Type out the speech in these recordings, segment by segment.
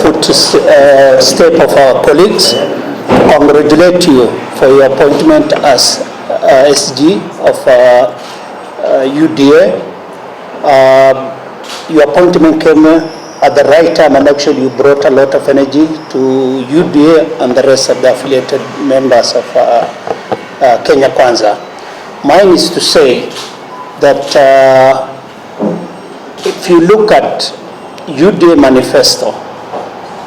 footstep of our colleagues, congratulate you for your appointment as SG of UDA. Your appointment came at the right time, and actually you brought a lot of energy to UDA and the rest of the affiliated members of Kenya Kwanza. Mine is to say that if you look at UDA manifesto,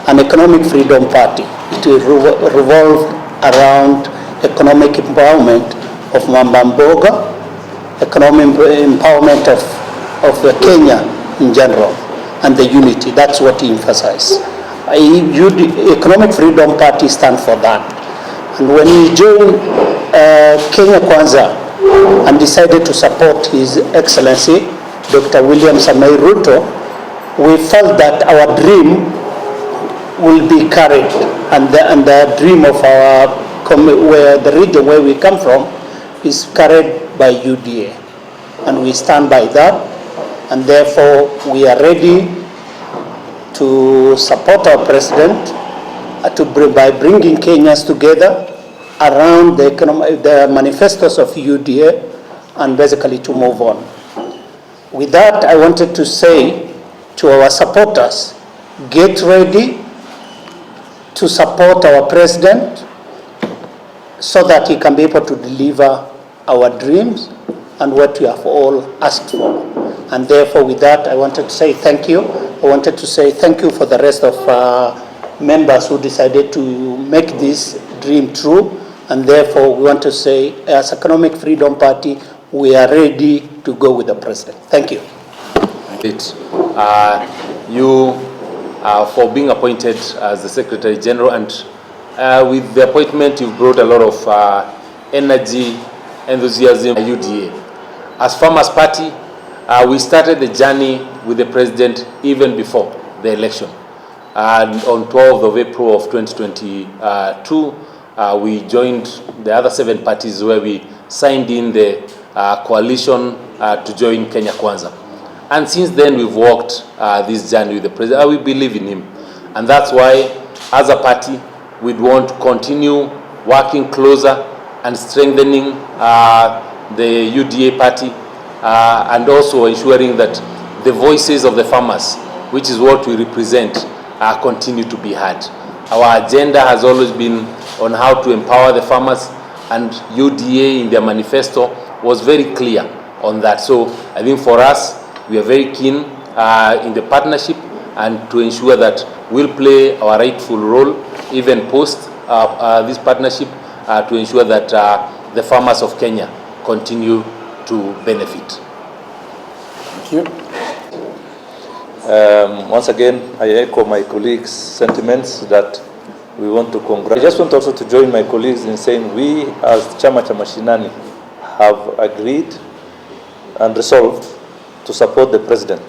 an economic freedom party, it will revolve around economic empowerment of Mambamboga, economic empowerment of Kenya in general, and the unity. That's what he emphasized. Economic Freedom Party stands for that. And when he joined Kenya Kwanza and decided to support His Excellency Dr. William Samoei Ruto, we felt that our dream will be carried, and the dream of where the region where we come from is carried by UDA, and we stand by that, and therefore we are ready to support our president by bringing Kenyans together around the manifestos of UDA, and basically to move on. With that, I wanted to say to our supporters, get ready to support our president so that he can be able to deliver our dreams and what we have all asked for. And therefore, with that, I wanted to say thank you. I wanted to say thank you for the rest of members who decided to make this dream true. And therefore, we want to say, as Economic Freedom Party, we are ready to go with the president. Thank you. For being appointed as the Secretary General, and with the appointment, you've brought a lot of energy, enthusiasm, UDA. As Farmers Party, we started the journey with the president even before the election. And on 12th of April of 2022, we joined the other 7 parties where we signed in the coalition to join Kenya Kwanza. And since then, we've walked this journey with the president. We believe in him. And that's why, as a party, we'd want to continue working closer and strengthening the UDA party, and also ensuring that the voices of the farmers, which is what we represent, continue to be heard. Our agenda has always been on how to empower the farmers, and UDA in their manifesto was very clear on that. So I think for us, we are very keen in the partnership and to ensure that we'll play our rightful role even post this partnership to ensure that the farmers of Kenya continue to benefit. Thank you. Once again, I echo my colleagues' sentiments that we want to congratulate. I just want also to join my colleagues in saying we as Chama cha Mashinani have agreed and resolved to support the president.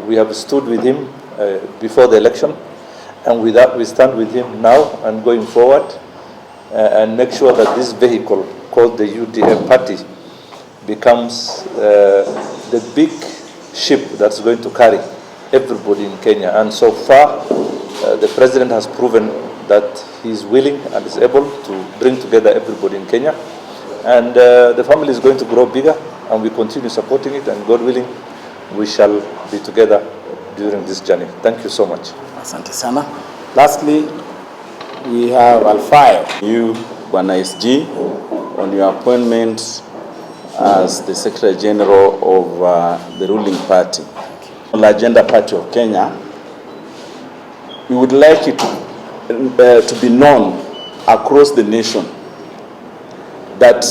We have stood with him before the election, and with that we stand with him now and going forward, and make sure that this vehicle called the UDA party becomes the big ship that's going to carry everybody in Kenya. And so far, the president has proven that he is willing and is able to bring together everybody in Kenya. And the family is going to grow bigger, and we continue supporting it, and God willing, we shall be together during this journey. Thank you so much. Asante sana. Lastly, we have Alfayo. You, Bwana SG, on your appointment as the Secretary General of the ruling party, the Agenda Party of Kenya. We would like it to be known across the nation that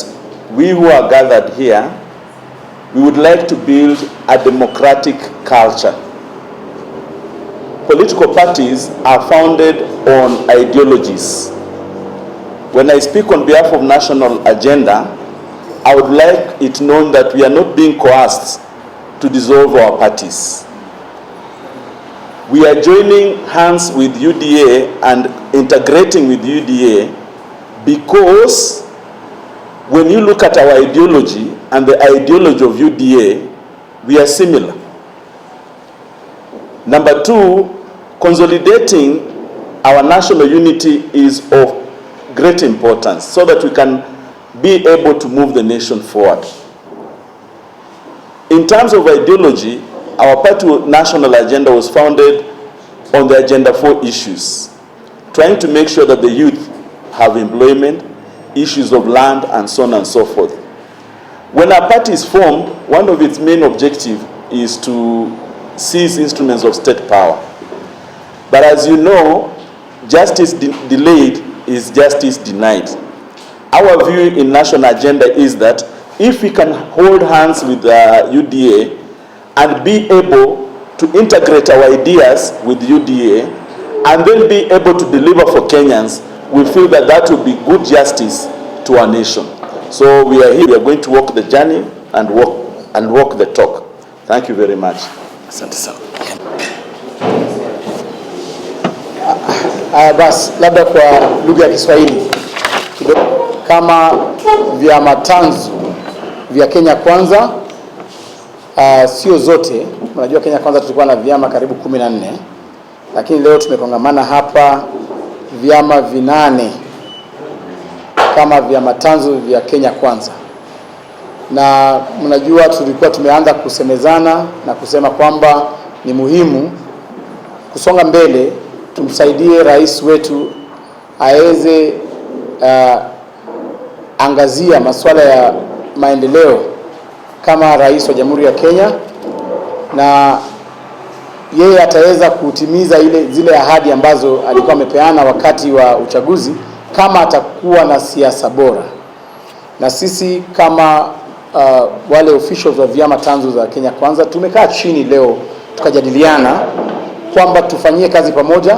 we who are gathered here, we would like to build a democratic culture. Political parties are founded on ideologies. When I speak on behalf of National Agenda, I would like it known that we are not being coerced to dissolve our parties. We are joining hands with UDA and integrating with UDA because when you look at our ideology and the ideology of UDA, we are similar. Number two, consolidating our national unity is of great importance so that we can be able to move the nation forward. In terms of ideology, our party national agenda was founded on the agenda 4 issues, trying to make sure that the youth have employment, issues of land, and so on and so forth. When our party is formed, one of its main objectives is to seize instruments of state power. But as you know, justice delayed is justice denied. Our view in national agenda is that if we can hold hands with the UDA and be able to integrate our ideas with UDA and then be able to deliver for Kenyans, we feel that that will be good justice to our nation. So we are here, we are going to walk the journey and walk the talk. Thank you very much. Asante sana. Basi labda kwa lugha ya Kiswahili kidogo, kama vyama tanzu vya Kenya Kwanza, sio zote. Unajua Kenya Kwanza tulikuwa na vyama karibu 14, lakini leo tumekongamana hapa vyama 8 kama vyama tanzu vya Kenya Kwanza. Na mnajua tulikuwa tumeanza kusemezana na kusema kwamba ni muhimu kusonga mbele, tumsaidie rais wetu aweze angazia masuala ya maendeleo kama rais wa Jamhuri ya Kenya, na yeye ataweza kutimiza zile ahadi ambazo alikuwa amepeana wakati wa uchaguzi kama atakuwa na siasa bora. Na sisi kama wale officials wa vyama tanzu za Kenya Kwanza tumekaa chini leo tukajadiliana kwamba tufanyie kazi pamoja,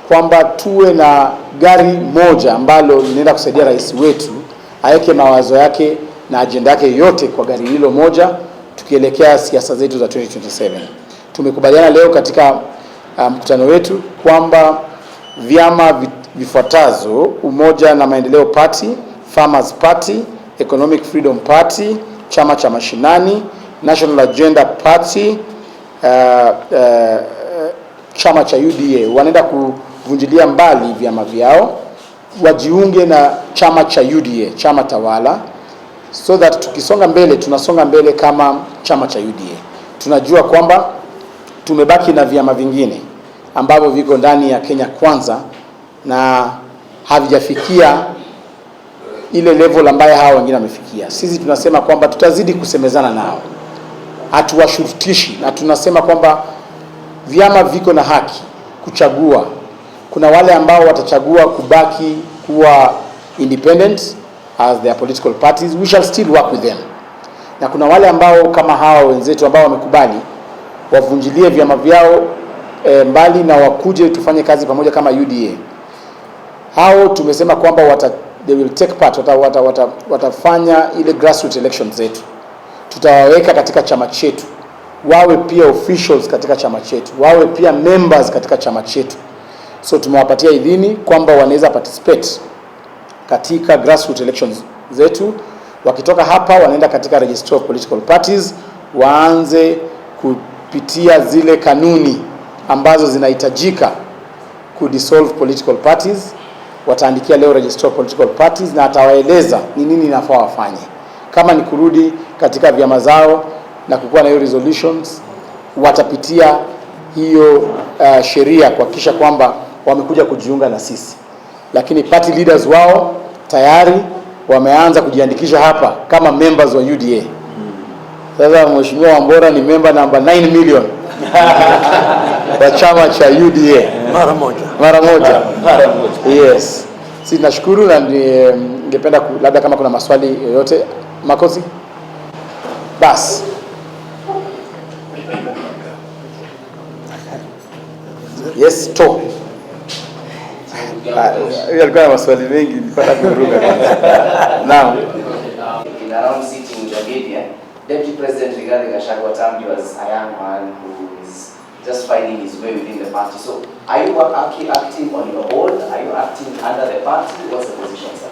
kwamba tuwe na gari moja ambalo linaenda kusaidia rais wetu aweke mawazo yake na agenda yake yote kwa gari hilo moja tukielekea siasa zetu za 2027. Tumekubaliana leo katika mkutano wetu kwamba vyama vifuatazo: Umoja na Maendeleo Party, Farmers Party, Economic Freedom Party, Chama cha Mashinani, National Agenda Party, chama cha UDA wanaenda kuvunjilia mbali vyama vyao, wajiunge na chama cha UDA, chama tawala, so that tukisonga mbele tunasonga mbele kama chama cha UDA. Tunajua kwamba tumebaki na vyama vingine ambavyo viko ndani ya Kenya Kwanza na havijafikia ile level ambayo hao wengine wamefikia. Sisi tunasema kwamba tutazidi kusemezana nao, hatuwashurutishi, na tunasema kwamba vyama viko na haki kuchagua. Kuna wale ambao watachagua kubaki kuwa independent as their political parties, we shall still work with them. Na kuna wale ambao kama hawa wenzetu ambao wamekubali wavunjilie vyama vyao mbali na wakuje tufanye kazi pamoja kama UDA. Hao tumesema kwamba they will take part, watafanya ile grassroots elections zetu. Tutawaweka katika chama chetu, wawe pia officials katika chama chetu, wawe pia members katika chama chetu. So tumewapatia idhini kwamba wanaweza participate katika grassroots elections zetu. Wakitoka hapa wanaenda katika Registry of Political Parties, waanze kupitia zile kanuni ambazo zinahitajika dissolve political parties. Wataandikia leo Registry of Political Parties na atawaeleza ni nini inafaa wafanye. Kama ni kurudi katika vyama zao na kukuwa na hiyo resolutions, watapitia hiyo sheria kuhakikisha kwamba wamekuja kujiunga na sisi. Lakini party leaders wao tayari wameanza kujiandikisha hapa kama members wa UDA. Sasa Mheshimiwa Wambora ni member number 9 million wa chama cha UDA. Mara moja. Yes. Sisi tunashukuru na ningependa labda kama kuna maswali yoyote. Makosi? Bas. Yes, to. Alikuwa na maswali mengi nipata kuruka. Now, in around sitting with the media, Deputy President Rigathi Gachagua termed you as a young man who is just finding his way within the party. So, are you actually acting on your own? Are you acting under the party? What's the position, sir?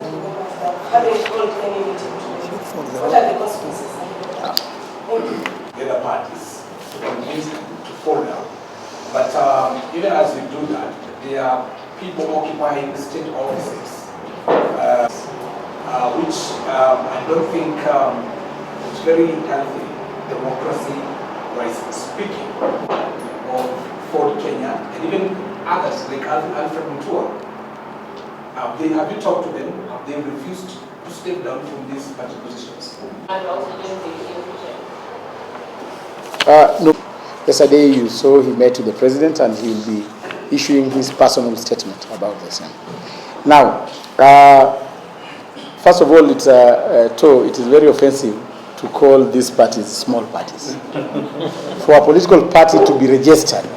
Haven't told any meeting today. What are the consequences? The other parties to fall down. But even as we do that, there are people occupying state offices, which I don't think it's very healthy democracy-wise speaking of Ford Kenya and even others like Alfred Mutua. Have you talked to them? Have they refused to step down from these party positions? And also during the No. Yesterday you saw he met with the president and he will be issuing his personal statement about the same. Now, first of all, it is very offensive to call these parties small parties. For a political party to be registered,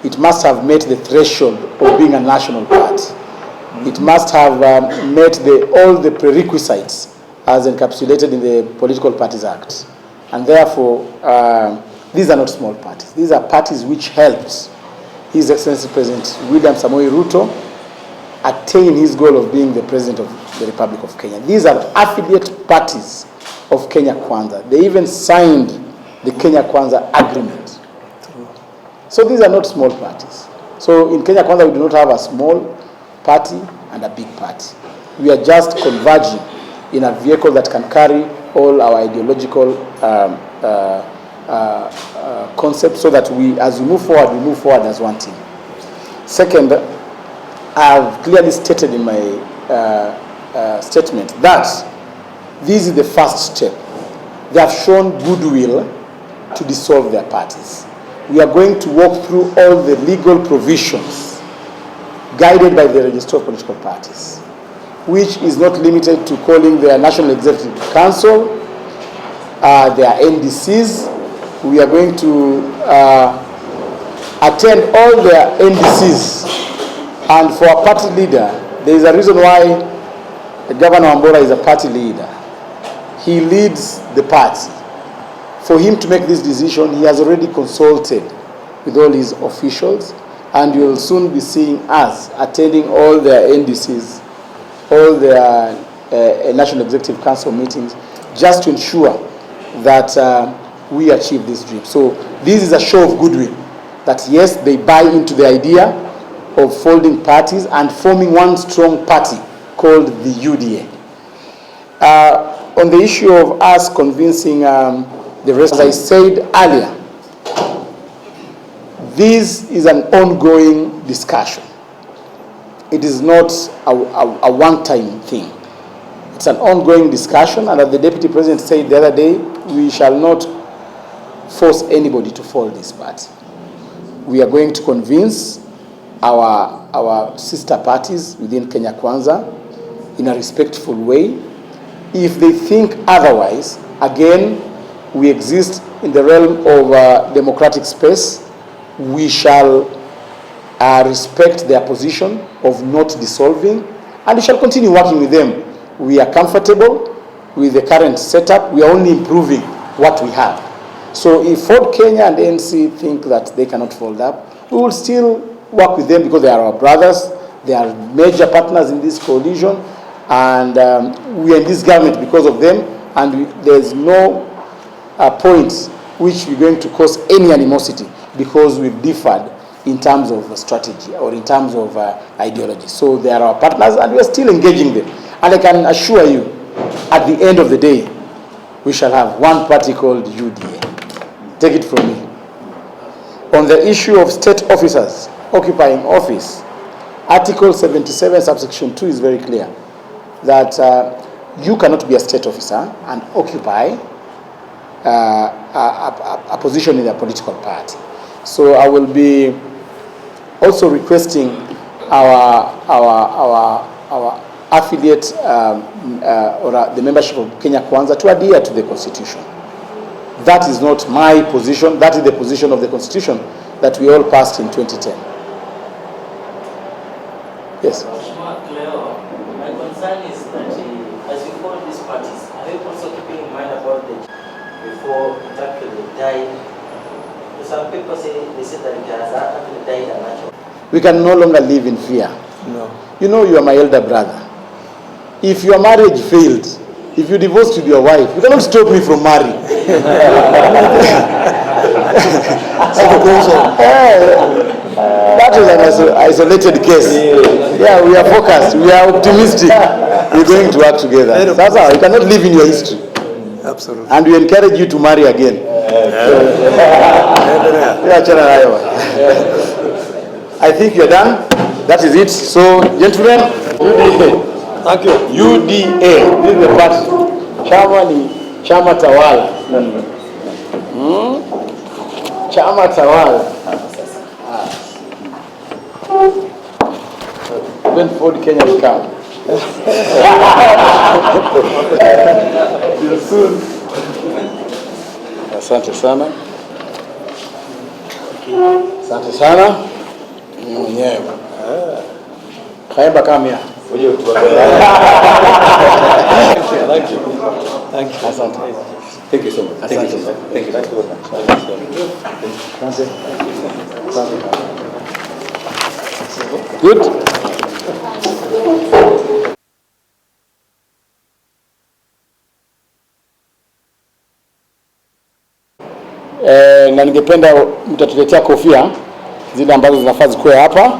it must have met the threshold of being a national party. It must have met all the prerequisites as encapsulated in the Political Parties Act. And therefore, these are not small parties. These are parties which helped His Excellency President William Samoei Ruto attain his goal of being the President of the Republic of Kenya. These are affiliate parties of Kenya Kwanza. They even signed the Kenya Kwanza agreement. So these are not small parties. So in Kenya Kwanza we do not have a small party and a big party. We are just converging in a vehicle that can carry all our ideological concepts so that as we move forward as one team. Second, I've clearly stated in my statement that this is the first step. They have shown goodwill to dissolve their parties. We are going to walk through all the legal provisions guided by the Register of Political Parties, which is not limited to calling their National Executive Council, their NDCs. We are going to attend all their NDCs. And for a party leader, there is a reason why Governor Wambora is a party leader. He leads the party. For him to make this decision, he has already consulted with all his officials, and you will soon be seeing us attending all their NDCs, all their National Executive Council meetings, just to ensure that we achieve this dream. So this is a show of goodwill, that yes, they buy into the idea of folding parties and forming one strong party called the UDA. On the issue of us convincing the rest, as I said earlier, this is an ongoing discussion. It is not a one-time thing. It's an ongoing discussion, and as the Deputy President said the other day, we shall not force anybody to fold this party. We are going to convince our sister parties within Kenya Kwanza in a respectful way. If they think otherwise, again, we exist in the realm of democratic space. We shall respect their position of not dissolving, and we shall continue working with them. We are comfortable with the current setup. We are only improving what we have. So if Ford Kenya and ANC think that they cannot fold up, we will still work with them because they are our brothers. They are major partners in this coalition, and we are in this government because of them, and there's no point which we're going to cause any animosity because we've differed in terms of strategy or in terms of ideology. So they are our partners, and we are still engaging them. And I can assure you, at the end of the day, we shall have one party called UDA. Take it from me. On the issue of state officers occupying office, Article 77, subsection 2 is very clear that you cannot be a state officer and occupy a position in a political party. So I will be also requesting our affiliate or the membership of Kenya Kwanza to adhere to the Constitution. That is not my position. That is the position of the Constitution that we all passed in 2010. Yes. My concern is that as you call these parties, are you also keeping in mind about the before it actually died? Some people say that it has actually died a natural. We can no longer live in fear. No. You know, you are my elder brother. If your marriage failed, if you divorced with your wife, you cannot stop me from marrying. That is an isolated case. Yeah, we are focused. We are optimistic. We're going to work together. That's how you cannot live in your history. Absolutely. And we encourage you to marry again. I think you're done. That is it. So, gentlemen, UDA. Thank you. UDA. This is the party. Chama ni chama tawala. Chama tawala. When Ford Kenyans come. See you soon. Asante sana. Asante sana. Mwenyewe. Kaemba kama Thank you. Thank you. asante. Thank you so much. Thank you so much. Thank you. Good. Na ningependa mtatuletea kofia zile ambazo zinafaa zikuwe hapa.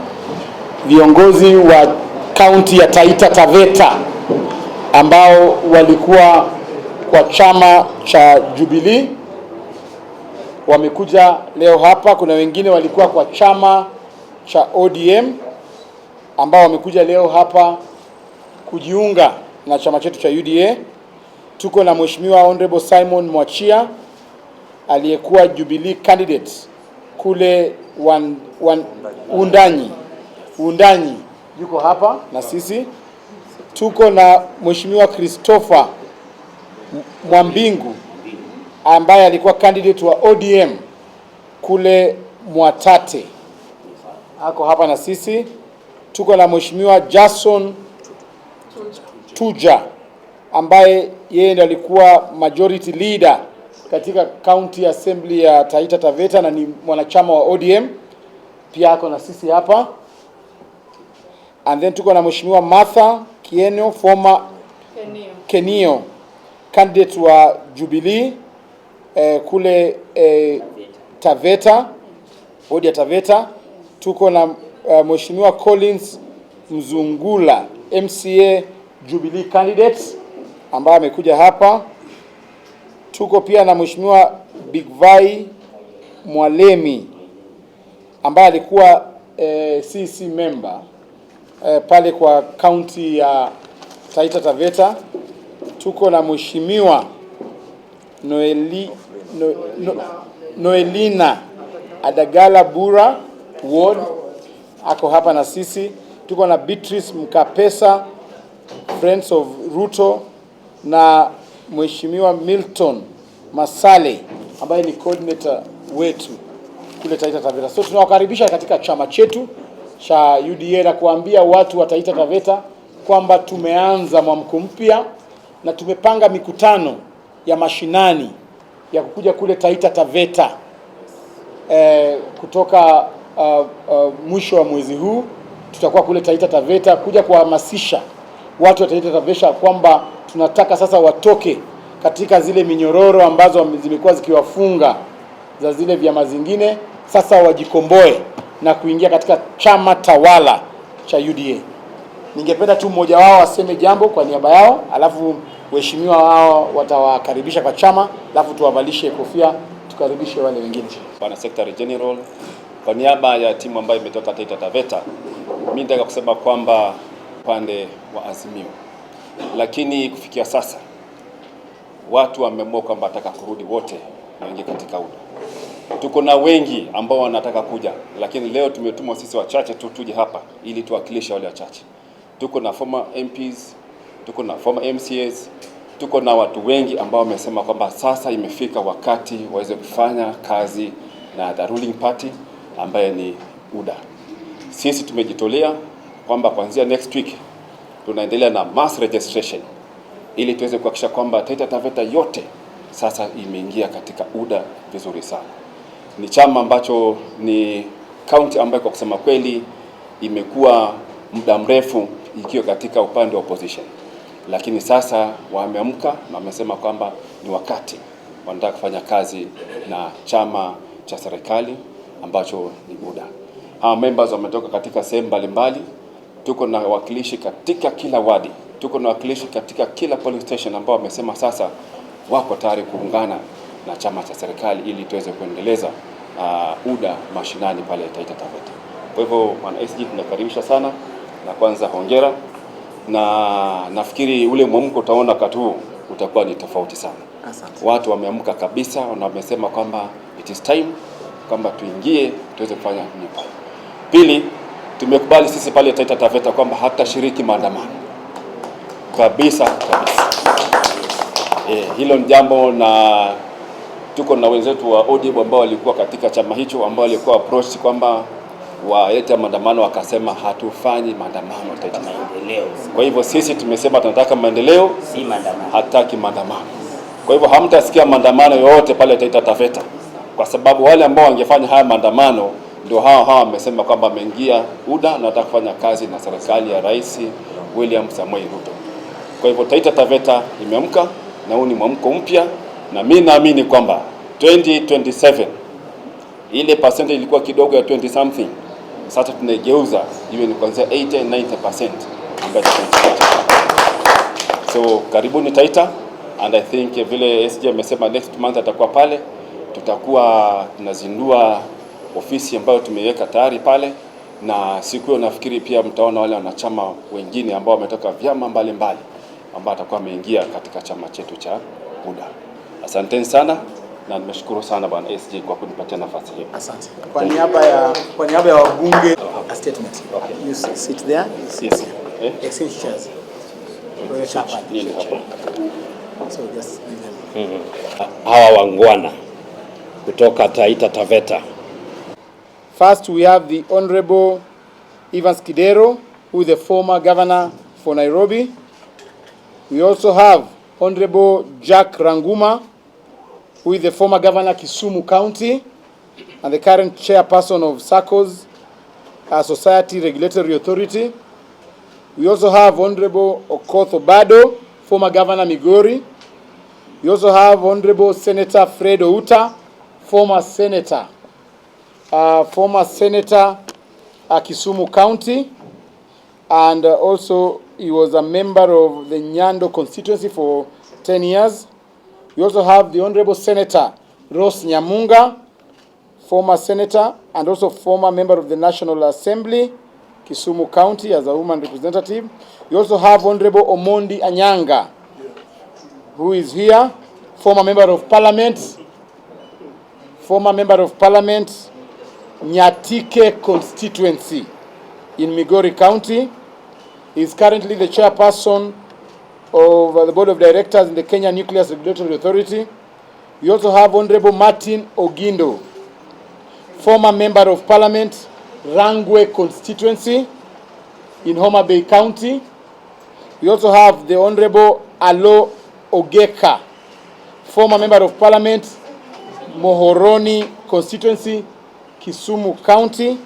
Viongozi wa kaunti ya Taita Taveta ambao walikuwa kwa chama cha Jubilee wamekuja leo hapa. Kuna wengine walikuwa kwa chama cha ODM ambao wamekuja leo hapa kujiunga na chama chetu cha UDA. Tuko na Mheshimiwa Honorable Simon Mwachia aliyekuwa Jubilee candidate kule Undanyi yuko hapa na sisi. Tuko na Mheshimiwa Christopher Mwambingu ambaye alikuwa candidate wa ODM kule Mwatate, ako hapa na sisi. Tuko na Mheshimiwa Jason Tuja ambaye yeye ndiye alikuwa majority leader katika county assembly ya Taita Taveta na ni mwanachama wa ODM, pia ako na sisi hapa. And then tuko na Mheshimiwa Martha Kieno, former Kenio candidate wa Jubilee kule Taveta, wodi ya Taveta. Tuko na Mheshimiwa Collins Mzungula, MCA Jubilee candidate ambaye amekuja hapa. Tuko pia na Mheshimiwa Bigvai Mwalemi ambaye alikuwa CC member pale kwa county ya Taita Taveta. Tuko na Mheshimiwa Noelina Adagala Bura ward ako hapa na sisi. Tuko na Beatrice Mkapesa, Friends of Ruto, na Mheshimiwa Milton Masale ambaye ni coordinator wetu kule Taita Taveta. So tunawakaribisha katika chama chetu cha UDA na kuambia watu wa Taita Taveta kwamba tumeanza mwamko mpya na tumepanga mikutano ya mashinani ya kukuja kule Taita Taveta kutoka mwisho wa mwezi huu. Tutakuwa kule Taita Taveta kuja kuhamasisha watu wa Taita Taveta kwamba tunataka sasa watoke katika zile minyororo ambazo zimekuwa zikiwafunga za zile vyama zingine, sasa wajikomboe na kuingia katika chama tawala cha UDA. Ningependa tu mmoja wao aseme jambo kwa niaba yao, alafu waheshimiwa wao watawakaribisha kwa chama, alafu tuwavalishe kofia tukaribishe wale wengine. Bwana Secretary General, kwa niaba ya timu ambayo imetoka Taita Taveta, mimi nataka kusema kwamba upande wa Azimio, lakini kufikia sasa watu wameamua kwamba wataka kurudi wote na wengi katika UDA. Tuko na wengi ambao wanataka kuja, lakini leo tumetumwa sisi wachache tu tuje hapa ili tuwakilishe wale wachache. Tuko na former MPs, tuko na former MCAs, tuko na watu wengi ambao wamesema kwamba sasa imefika wakati waweze kufanya kazi na the ruling party ambaye ni UDA. Sisi tumejitolea kwamba kuanzia next week tunaendelea na mass registration ili tuweze kuhakikisha kwamba Taita Taveta yote sasa imeingia katika UDA vizuri sana. Ni chama ambacho ni county ambayo kwa kusema kweli imekuwa muda mrefu ikiwa katika upande wa opposition. Lakini sasa wameamka na wamesema kwamba ni wakati wanataka kufanya kazi na chama cha serikali ambacho ni UDA. Hawa members wametoka katika sehemu mbalimbali. Tuko na wakilishi katika kila wadi, tuko na wakilishi katika kila police station ambao wamesema sasa wako tayari kuungana na chama cha serikali ili tuweze kuendeleza UDA mashinani pale Taita Taveta. Kwa hivyo wana SG tunakaribisha sana, na kwanza hongera, na nafikiri ule mwamko utaona wakati huu utakuwa ni tofauti sana. Asante. Watu wameamka kabisa na wamesema kwamba it is time kwamba tuingie tuweze kufanya nini. Pili, tumekubali sisi pale Taita Taveta kwamba hatashiriki maandamano kabisa. Hilo ni jambo, na tuko na wenzetu wa ODM ambao walikuwa katika chama hicho ambao walikuwa approach kwamba walete maandamano, wakasema hatufanyi maandamano Taita Taveta. Kwa hivyo sisi tumesema tunataka maendeleo, si maandamano. Hataki maandamano. Kwa hivyo hamtasikia maandamano yote pale Taita Taveta, kwa sababu wale ambao wangefanya haya maandamano ndio hao wamesema kwamba ameingia UDA na nataka kufanya kazi na serikali ya Rais William Samoei Ruto. Kwa hivyo Taita Taveta imeamka, na huu ni mwamko mpya, na mimi naamini kwamba 2027 ile percentage ilikuwa kidogo ya 20 something, sasa tunageuza iwe ni kuanzia 80-90% ambayo so karibuni Taita, and I think vile SG amesema next month atakuwa pale, tutakuwa tunazindua ofisi ambayo tumeiweka tayari pale, na siku hiyo nafikiri pia mtaona wale wanachama wengine ambao wametoka vyama mbalimbali ambao atakuwa ameingia katika chama chetu cha UDA. Asanteni sana, na nimeshukuru sana bwana SG kwa kunipatia nafasi hii. Asante. Kwa niaba ya wabunge, a statement. Okay. You sit there. Yes. Exchange chairs. So just leave them. Hawa wangwana kutoka Taita Taveta. First, we have the Honorable Kidero, who is the former governor for Nairobi. We also have Honorable Jack Ranguma, who is the former governor Kisumu County and the current chairperson of SACCO's Society Regulatory Authority. We also have Honorable Okoth Obado, former governor Migori. We also have Honorable Senator Fred Outa, former senator Kisumu County, and also he was a member of the Nyando constituency for 10 years. We also have the Honorable Senator Rose Nyamunga, former senator and also former member of the National Assembly, Kisumu County, as a woman representative. We also have Honorable Omondi Anyanga, who is here, former member of parliament, Nyatike constituency in Migori County. He is currently the chairperson of the board of directors in the Kenya Nuclear Regulatory Authority. We also have Honorable Martin Ogindo, former member of parliament, Rangwe constituency in Homa Bay County. We also have the Honorable Alo Ogeka, former member of parliament, Mohoroni constituency, Kisumu County.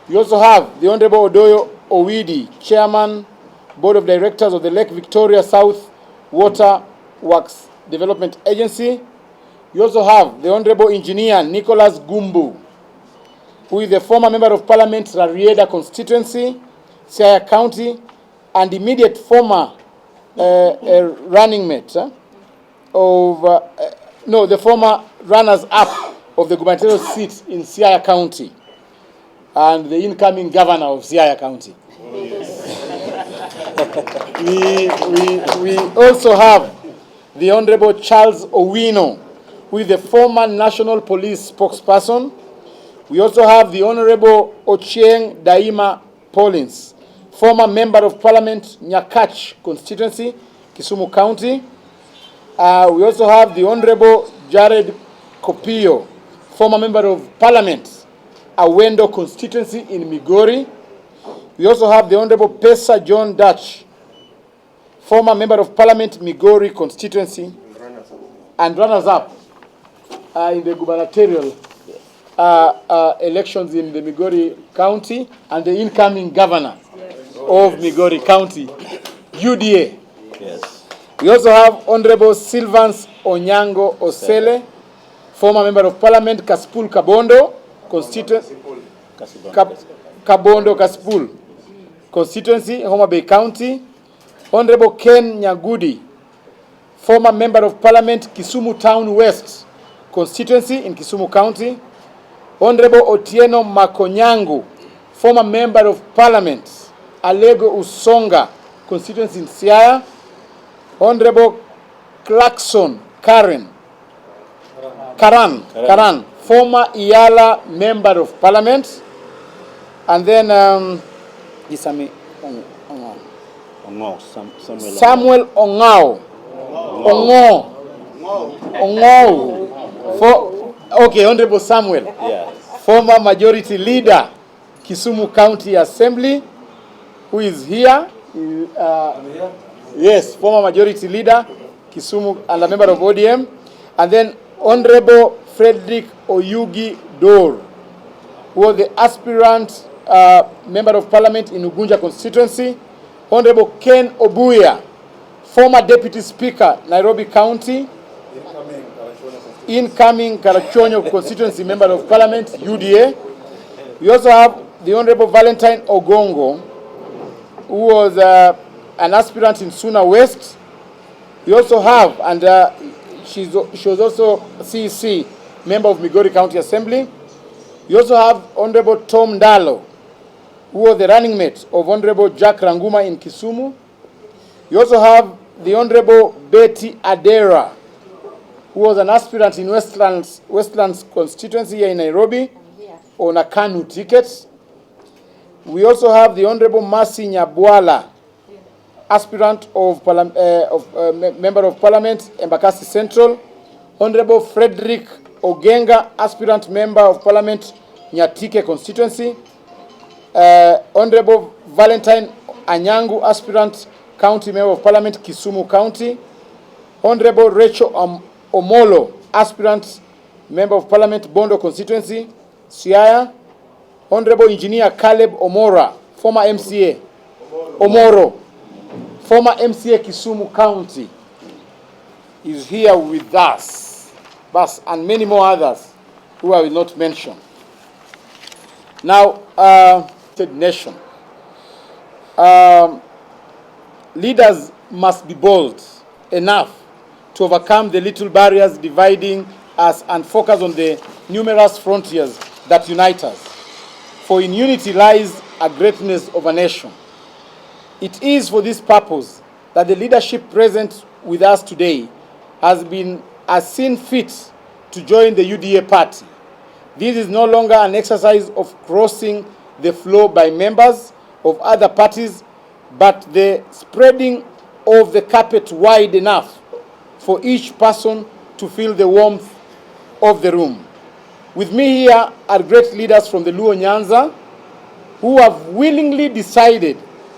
We also have the Honorable Odoyo Owidi, chairman, board of directors of the Lake Victoria South Water Works Development Agency. We also have the Honorable Engineer Nicholas Gumbo, who is the former member of parliament, Rarieda constituency, Siaya County, and immediate former running mate the former runners-up of the gubernatorial seat in Siaya County, and the incoming governor of Siaya County. we also have the Honorable Charles Owino, who is the former National Police spokesperson. We also have the Honorable Ochieng Daima Paulins, former member of parliament, Nyakach constituency, Kisumu County. We also have the Honorable Jared Kopio, former member of parliament, Awendo constituency in Migori. We also have the Honorable Pesa John Dutch, former member of parliament, Migori constituency, and runners-up in the gubernatorial elections in the Migori County, and the incoming governor of Migori County, UDA. Yes. We also have Honorable Sylvans Onyango Osele, former Member of Parliament Kasipul Kabondo, Kabondo Kasipul, constituency, Homa Bay County. Honorable Ken Nyagudi, former Member of Parliament Kisumu Town West, constituency in Kisumu County. Honorable Otieno Makonyangu, former Member of Parliament Alego Usonga, constituency in Siaya. Honorable Clarkson Karan, former Iyala Member of Parliament. And then Samuel Ongao. Honorable Samuel. Yeah. Former Majority Leader, Kisumu County Assembly, who is here. Yes, former Majority Leader, Kisumu, and a member of ODM. And then Honorable Frederick Oyugi Dor, who was the aspirant Member of Parliament in Ugunja constituency. Honorable Ken Obuya, former Deputy Speaker, Nairobi County. Incoming Karachonyo constituency Member of Parliament, UDA. We also have the Honorable Valentine Ogongo, who was an aspirant in Suna West. We also have, and she was also CEC, Member of Migori County Assembly. We also have Honorable Tom Ndalo, who was the running mate of Honorable Jack Ranguma in Kisumu. We also have the Honorable Betty Adera, who was an aspirant in Westlands constituency here in Nairobi on a KANU ticket. We also have the Honorable Mercy Nyabwala, aspirant of Member of Parliament, Embakasi Central. Honorable Frederick Ogenga, aspirant Member of Parliament, Nyatike constituency. Honorable Valentine Anyangu, aspirant County Member of Parliament, Kisumu County. Honorable Rachel Omolo, aspirant Member of Parliament, Bondo constituency, Siaya. Honorable Engineer Caleb Omora, former MCA, Omoro, former MCA Kisumu County, is here with us, and many more others who I will not mention. Now, nation. Leaders must be bold enough to overcome the little barriers dividing us and focus on the numerous frontiers that unite us. For in unity lies a greatness of a nation. It is for this purpose that the leadership present with us today has seen fit to join the UDA party. This is no longer an exercise of crossing the floor by members of other parties, but the spreading of the carpet wide enough for each person to feel the warmth of the room. With me here are great leaders from the Luo Nyanza who have willingly decided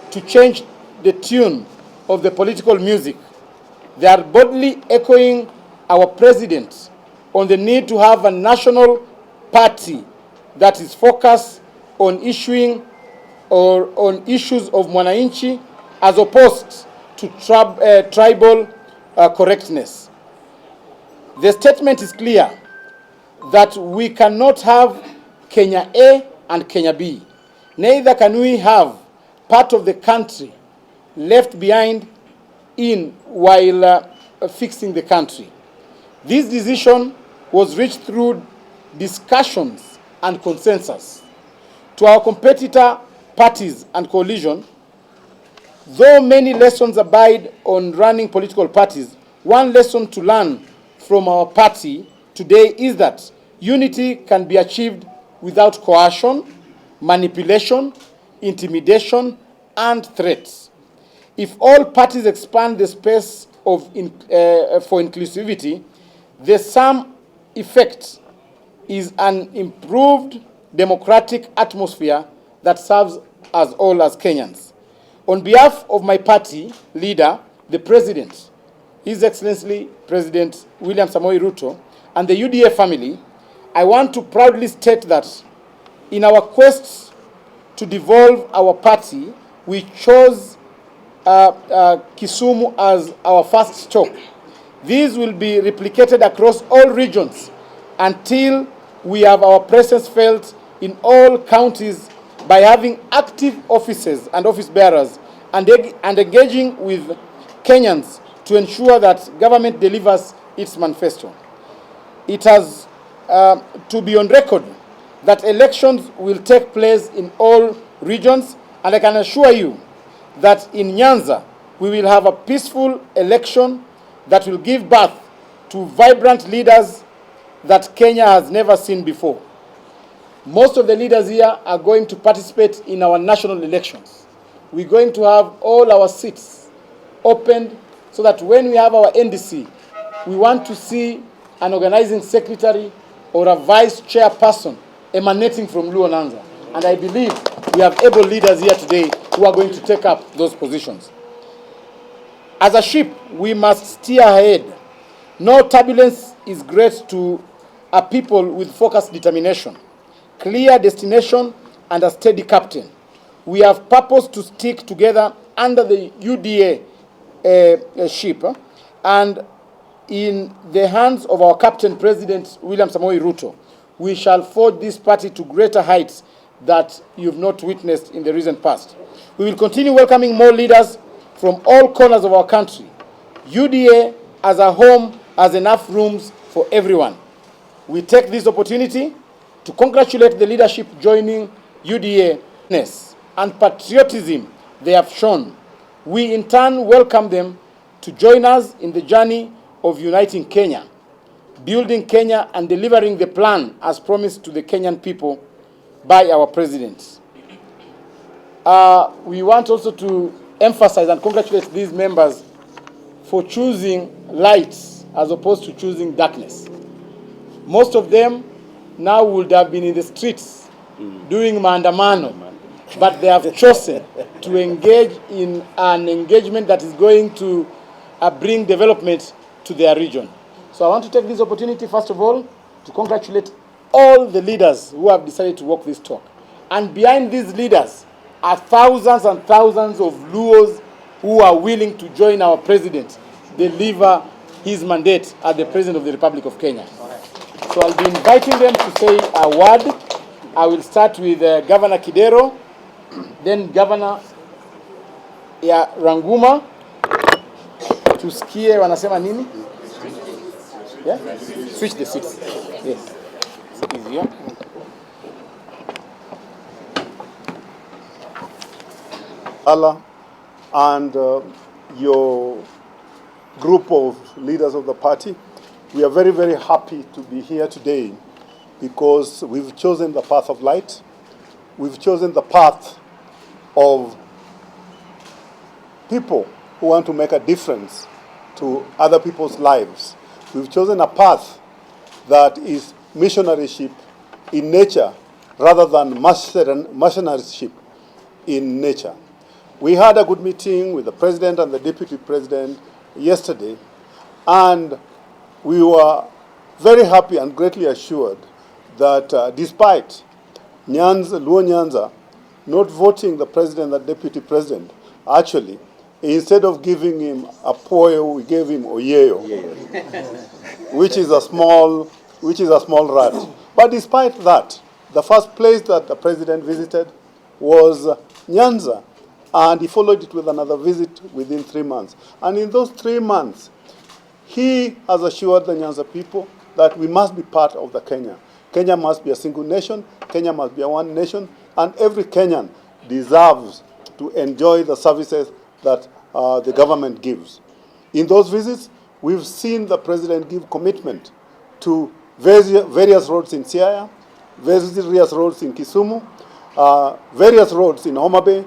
to change the tune of the political music. They are boldly echoing our president on the need to have a national party that is focused on issuing or on issues of mwananchi as opposed to tribal correctness. The statement is clear that we cannot have Kenya A and Kenya B. Neither can we have part of the country left behind while fixing the country. This decision was reached through discussions and consensus. To our competitor parties and coalition, though many lessons abide on running political parties, one lesson to learn from our party today is that unity can be achieved without coercion, manipulation, intimidation, and threats. If all parties expand the space for inclusivity, the sum effect is an improved democratic atmosphere that serves us all as Kenyans. On behalf of my party leader, the President, His Excellency President William Samoei Ruto, and the UDA family, I want to proudly state that in our quest to devolve our party, we chose Kisumu as our first stop. These will be replicated across all regions until we have our presence felt in all counties by having active officers and office bearers and engaging with Kenyans to ensure that government delivers its manifesto. It has to be on record that elections will take place in all regions, and I can assure you that in Nyanza we will have a peaceful election that will give birth to vibrant leaders that Kenya has never seen before. Most of the leaders here are going to participate in our national elections. We're going to have all our seats opened so that when we have our NDC, we want to see an organizing secretary or a vice chairperson emanating from Luo Nyanza. And I believe we have able leaders here today who are going to take up those positions. As a ship, we must steer ahead. No turbulence is great to a people with focused determination, clear destination, and a steady captain. We have purpose to stick together under the UDA ship, and in the hands of our Captain President William Samoei Ruto, we shall forge this party to greater heights that you've not witnessed in the recent past. We will continue welcoming more leaders from all corners of our country. UDA as a home has enough rooms for everyone. We take this opportunity to congratulate the leadership joining UDA and patriotism they have shown. We in turn welcome them to join us in the journey of uniting Kenya, building Kenya and delivering the plan as promised to the Kenyan people by our president. We want also to emphasize and congratulate these members for choosing light as opposed to choosing darkness. Most of them now would have been in the streets doing maandamano, but they have chosen to engage in an engagement that is going to bring development to their region. So I want to take this opportunity, first of all, to congratulate all the leaders who have decided to walk this talk. And behind these leaders are thousands and thousands of Luos who are willing to join our president, deliver his mandate as the President of the Republic of Kenya. So I'll be inviting them to say a word. I will start with Governor Kidero, then Governor Ranguma. Tusikie wanasema nini? Yeah? Switch the seats. Yes. It's easier. Allah and your group of leaders of the party, we are very, very happy to be here today because we've chosen the path of light. We've chosen the path of people who want to make a difference to other people's lives. We've chosen a path that is missionaryship in nature rather than mercenaryship in nature. We had a good meeting with the president and the deputy president yesterday, and we were very happy and greatly assured that despite Luo Nyanza not voting the president and the deputy president, actually, instead of giving him a poyo, we gave him oyeyo, which is a small rat. But despite that, the first place that the president visited was Nyanza, and he followed it with another visit within 3 months. And in those 3 months, he has assured the Nyanza people that we must be part of the Kenya. Kenya must be a single nation, Kenya must be a one nation, and every Kenyan deserves to enjoy the services that the government gives. In those visits, we've seen the president give commitment to various roads in Siaya, various roads in Kisumu, various roads in Homa Bay,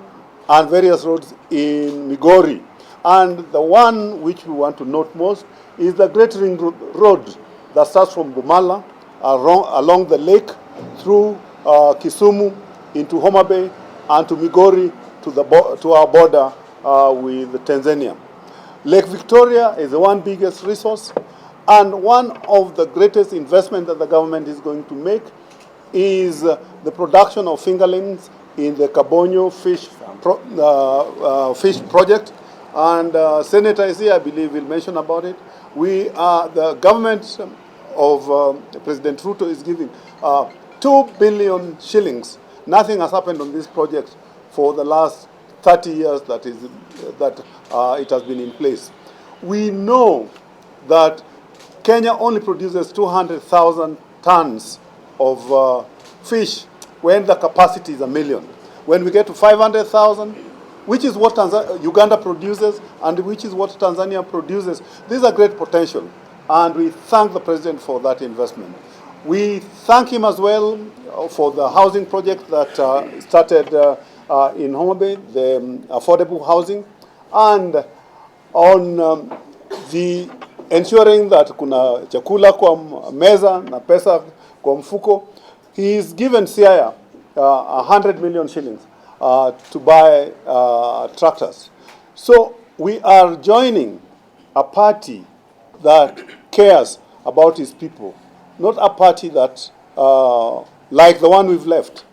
and various roads in Migori. And the one which we want to note most is the Great Ring Road that starts from Bumala along the lake through Kisumu into Homa Bay and to Migori to our border with Tanzania. Lake Victoria is the one biggest resource, and one of the greatest investments that the government is going to make is the production of fingerlings in the Kabonyo fish project. And Senator is here, I believe, will mention about it. The government of President Ruto is giving 2 billion shillings. Nothing has happened on this project for the last 30 years that it has been in place. We know that Kenya only produces 200,000 tons of fish when the capacity is 1 million. When we get to 500,000, which is what Uganda produces and which is what Tanzania produces, these are great potential. And we thank the President for that investment. We thank him as well for the housing project that started in Mutembei, the affordable housing, and on the ensuring that kuna chakula kwa meza na pesa kwa mfuko. He's given Siaya 100 million shillings to buy tractors. So we are joining a party that cares about his people, not a party that, like the one we've left,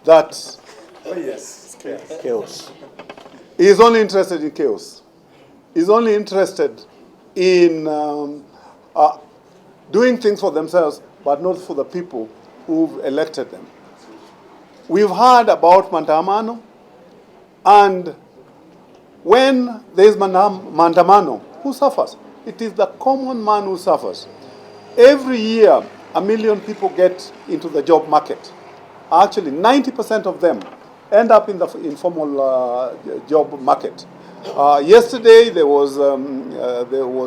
that chaos. He is only interested in chaos. He's only interested in doing things for themselves, but not for the people who've elected them. We've heard about maandamano, and when there is maandamano, who suffers? It is the common man who suffers. Every year, 1 million people get into the job market. Actually, 90% of them end up in the informal job market. Yesterday, there was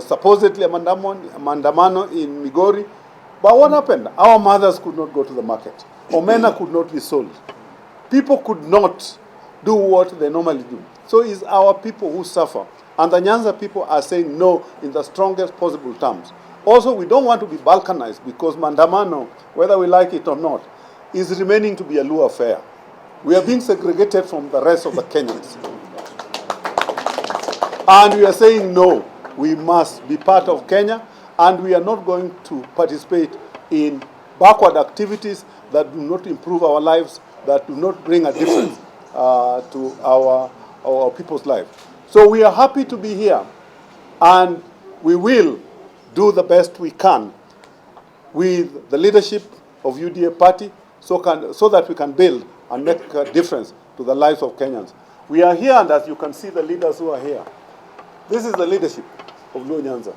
supposedly a maandamano in Migori, but what happened? Our mothers could not go to the market. Omena could not be sold. People could not do what they normally do. So it's our people who suffer. And the Nyanza people are saying no in the strongest possible terms. Also, we don't want to be balkanized because maandamano, whether we like it or not, is remaining to be a Luo affair. We are being segregated from the rest of the Kenyans. And we are saying no, we must be part of Kenya, and we are not going to participate in backward activities that do not improve our lives, that do not bring a difference to our people's lives. So we are happy to be here, and we will do the best we can with the leadership of UDA party so that we can build and make a difference to the lives of Kenyans. We are here, and as you can see the leaders who are here, this is the leadership of Luo Nyanza.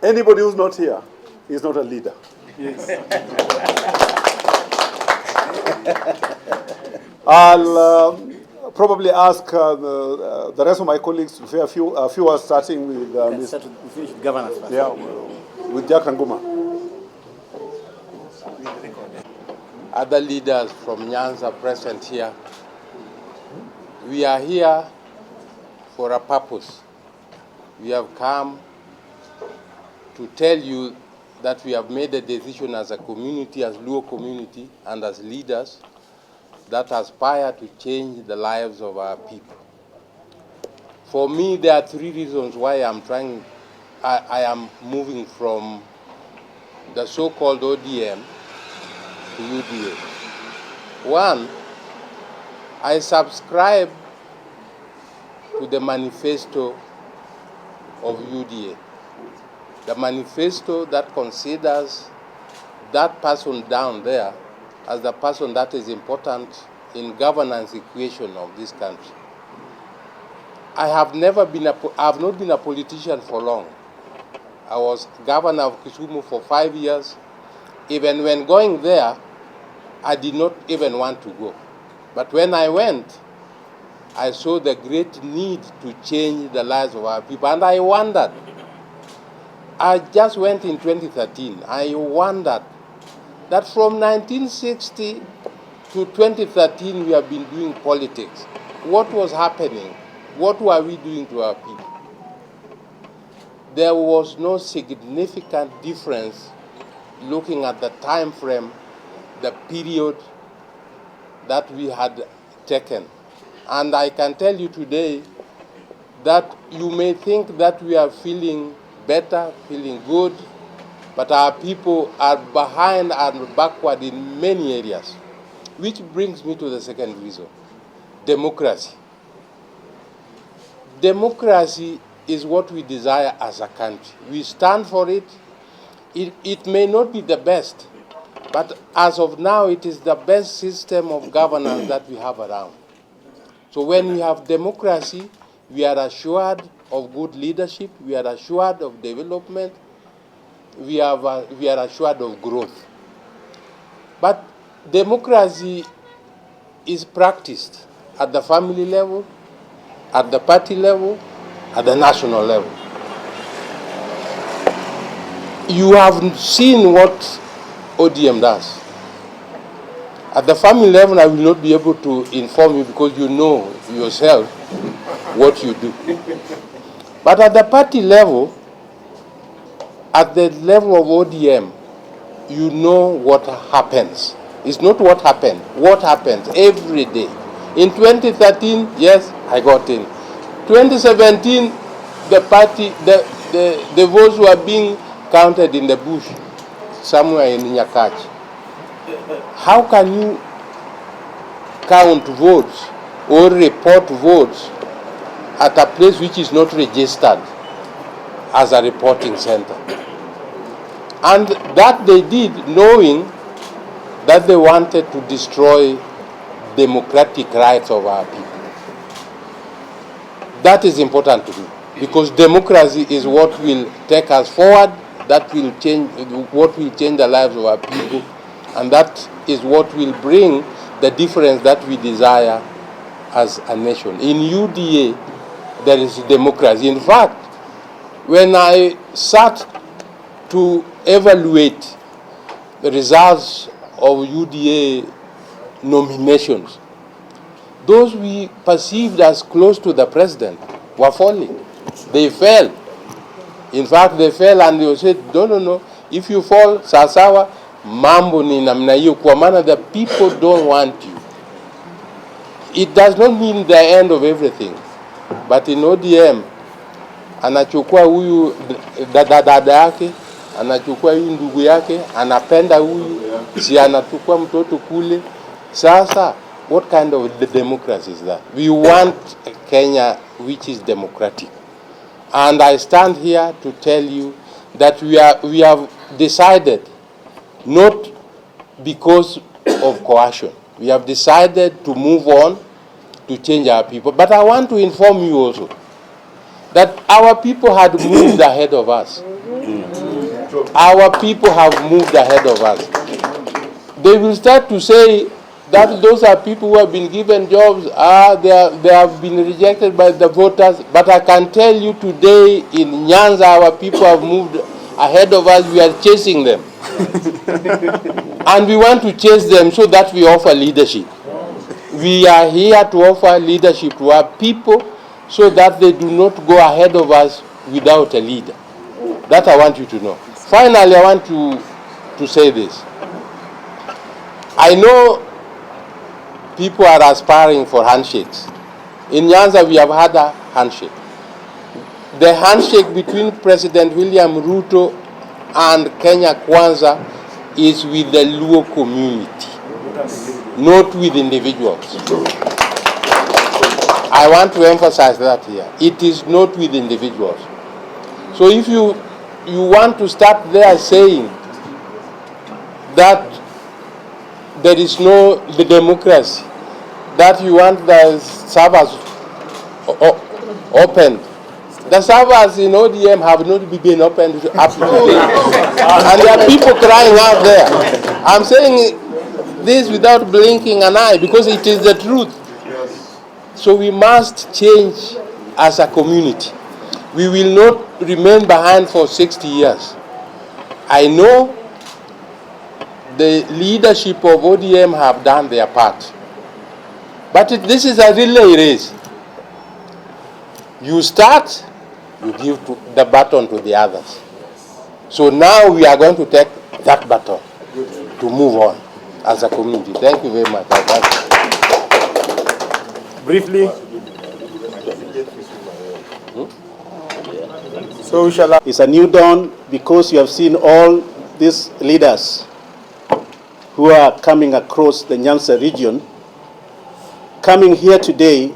Anybody who's not here is not a leader. Yes. I'll probably ask the rest of my colleagues to say a few words, starting with finish governance first. Yeah, with Jack Ranguma. Other leaders from Nyanza present here. We are here for a purpose. We have come to tell you that we have made a decision as a community, as Luo community, and as leaders that aspire to change the lives of our people. For me, there are 3 reasons why I am moving from the so-called ODM to UDA. One, I subscribe to the manifesto of UDA. The manifesto that considers that person down there as the person that is important in governance equation of this country. I have not been a politician for long. I was governor of Kisumu for 5 years. Even when going there, I did not even want to go. But when I went, I saw the great need to change the lives of our people. And I wondered, I just went in 2013, I wondered that from 1960 to 2013 we have been doing politics. What was happening? What were we doing to our people? There was no significant difference looking at the time frame, the period that we had taken. And I can tell you today that you may think that we are feeling better, feeling good, but our people are behind and backward in many areas. Which brings me to the second reason, democracy. Democracy is what we desire as a country. We stand for it, it may not be the best, but as of now, it is the best system of governance that we have around. So when we have democracy, we are assured of good leadership, we are assured of development, we are assured of growth. But democracy is practiced at the family level, at the party level, at the national level. You have seen what ODM does. At the family level, I will not be able to inform you because you know yourself what you do. But at the party level, at the level of ODM, you know what happens. It's not what happened. What happens every day. In 2013, yes, I got in. 2017, the party, the votes were being counted in the bush, somewhere in Nyakachi. How can you count votes or report votes at a place which is not registered as a reporting center? And that they did knowing that they wanted to destroy democratic rights of our people. That is important to do, because democracy is what will take us forward, that will change, what will change the lives of our people, and that is what will bring the difference that we desire as a nation. In UDA, there is democracy. In fact, when I sat to evaluate the results of UDA nominations, those we perceived as close to the president were falling. They fell. In fact, they fell and they said, no, if you fall, sasawa, mambo ni namna hiyo, kwa maana the people don't want you. It does not mean the end of everything. But in ODM, anachukua huyu dada yake, anachukua huyu ndugu yake, anapenda huyu, si anachukua mtoto kule. Sasa, what kind of democracy is that? We want a Kenya which is democratic. And I stand here to tell you that we have decided, not because of coercion, we have decided to move on, to change our people. But I want to inform you also that our people had moved ahead of us. Our people have moved ahead of us. They will start to say that those are people who have been given jobs, they have been rejected by the voters. But I can tell you today in Nyanza, our people have moved ahead of us. We are chasing them. And we want to chase them so that we offer leadership. We are here to offer leadership to our people so that they do not go ahead of us without a leader. That I want you to know. Finally, I want to say this. I know people are aspiring for handshakes. In Nyanza, we have had a handshake. The handshake between President William Ruto and Kenya Kwanza is with the Luo community, not with individuals. I want to emphasize that here. It is not with individuals. So if you want to start there saying that there is no democracy, that you want the servers opened. The servers in ODM have not been opened up to today. And there are people crying out there. I'm saying this without blinking an eye because it is the truth. So we must change as a community. We will not remain behind for 60 years. I know the leadership of ODM have done their part. But this is a relay race. You start, you give the baton to the others. So now we are going to take that baton to move on as a community. Thank you very much. Briefly, so we shall. It's a new dawn because you have seen all these leaders who are coming across the Nyanza region, coming here today,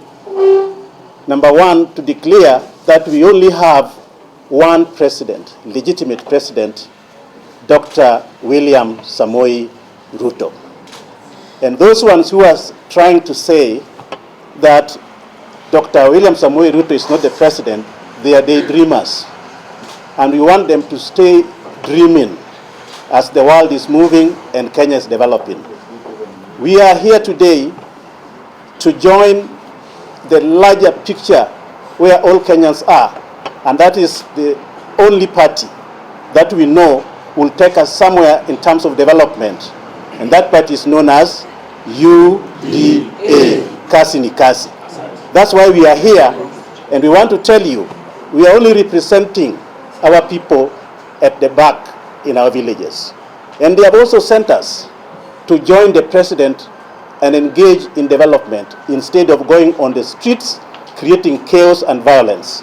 number one, to declare that we only have one president, legitimate president, Dr. William Samoei Ruto. And those ones who are trying to say that Dr. William Samoei Ruto is not the president, they are daydreamers. And we want them to stay dreaming as the world is moving and Kenya is developing. We are here today to join the larger picture where all Kenyans are, and that is the only party that we know will take us somewhere in terms of development. And that party is known as UDA, Kasi ni Kasi. That's why we are here, and we want to tell you, we are only representing our people at the back in our villages. And they have also sent us to join the president and engage in development instead of going on the streets, creating chaos and violence.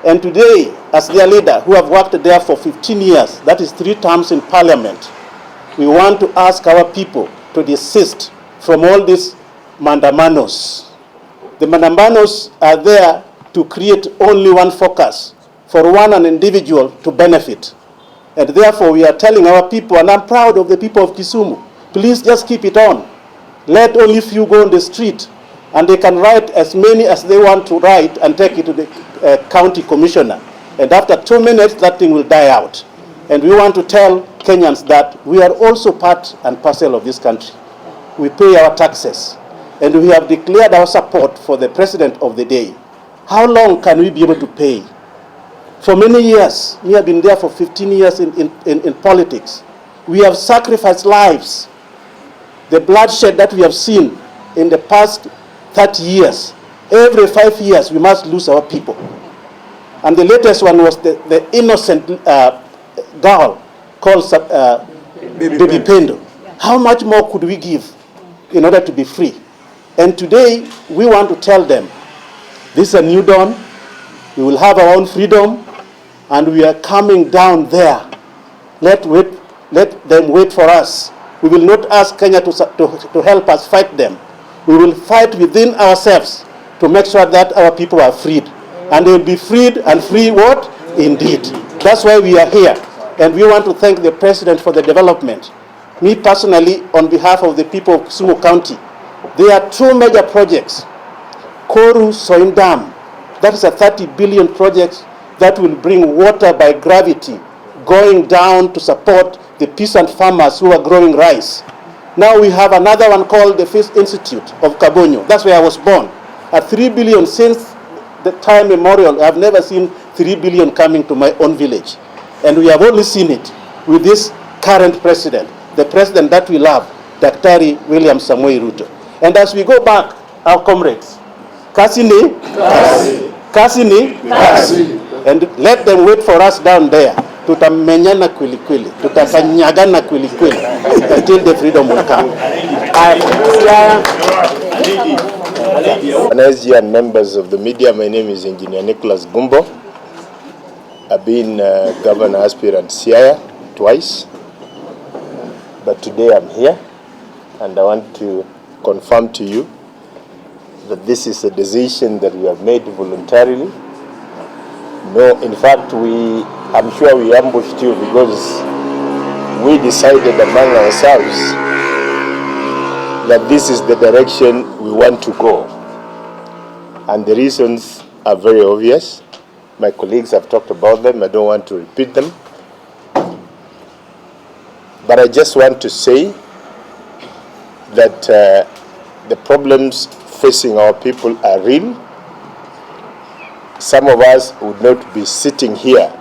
And today, as their leader, who have worked there for 15 years, that is 3 terms in parliament, we want to ask our people to desist from all these mandamanos. The mandamanos are there to create only one focus, for an individual to benefit. And therefore we are telling our people, and I'm proud of the people of Kisumu, please just keep it on. Let only few go on the street, and they can write as many as they want to write and take it to the county commissioner. And after 2 minutes, that thing will die out. And we want to tell Kenyans that we are also part and parcel of this country. We pay our taxes, and we have declared our support for the president of the day. How long can we be able to pay? For many years, we have been there for 15 years in politics. We have sacrificed lives. The bloodshed that we have seen in the past 30 years, every 5 years we must lose our people. And the latest one was the innocent girl called Baby Pendo. How much more could we give in order to be free? And today we want to tell them, this is a new dawn. We will have our own freedom, and we are coming down there. Let them wait for us. We will not ask Kenya to help us fight them. We will fight within ourselves to make sure that our people are freed. And they will be freed, and free what? Indeed. That's why we are here. And we want to thank the president for the development. Me personally, on behalf of the people of Kisumu County, there are 2 major projects. Koru Soin Dam, that is a 30 billion project that will bring water by gravity going down to support the peasant farmers who are growing rice. Now we have another one called the Fish Institute of Kabonyo. That's where I was born. At 3 billion, since the time memorial, I've never seen 3 billion coming to my own village. And we have only seen it with this current president, the president that we love, Dr. William Samoei Ruto. And as we go back, our comrades, Kasi ni Kasi. Kasi ni Kasi. And let them wait for us down there. Tutamenyana kweli kweli. Tutakanyagana kweli kweli until the freedom will come. SG and members of the media, my name is Engineer Nicholas Gumbo. I've been governor aspirant Siaya twice, but today I'm here, and I want to confirm to you that this is a decision that we have made voluntarily. No, in fact, I'm sure we ambushed you because we decided among ourselves that this is the direction we want to go. And the reasons are very obvious. My colleagues have talked about them. I don't want to repeat them. But I just want to say that the problems facing our people are real. Some of us would not be sitting here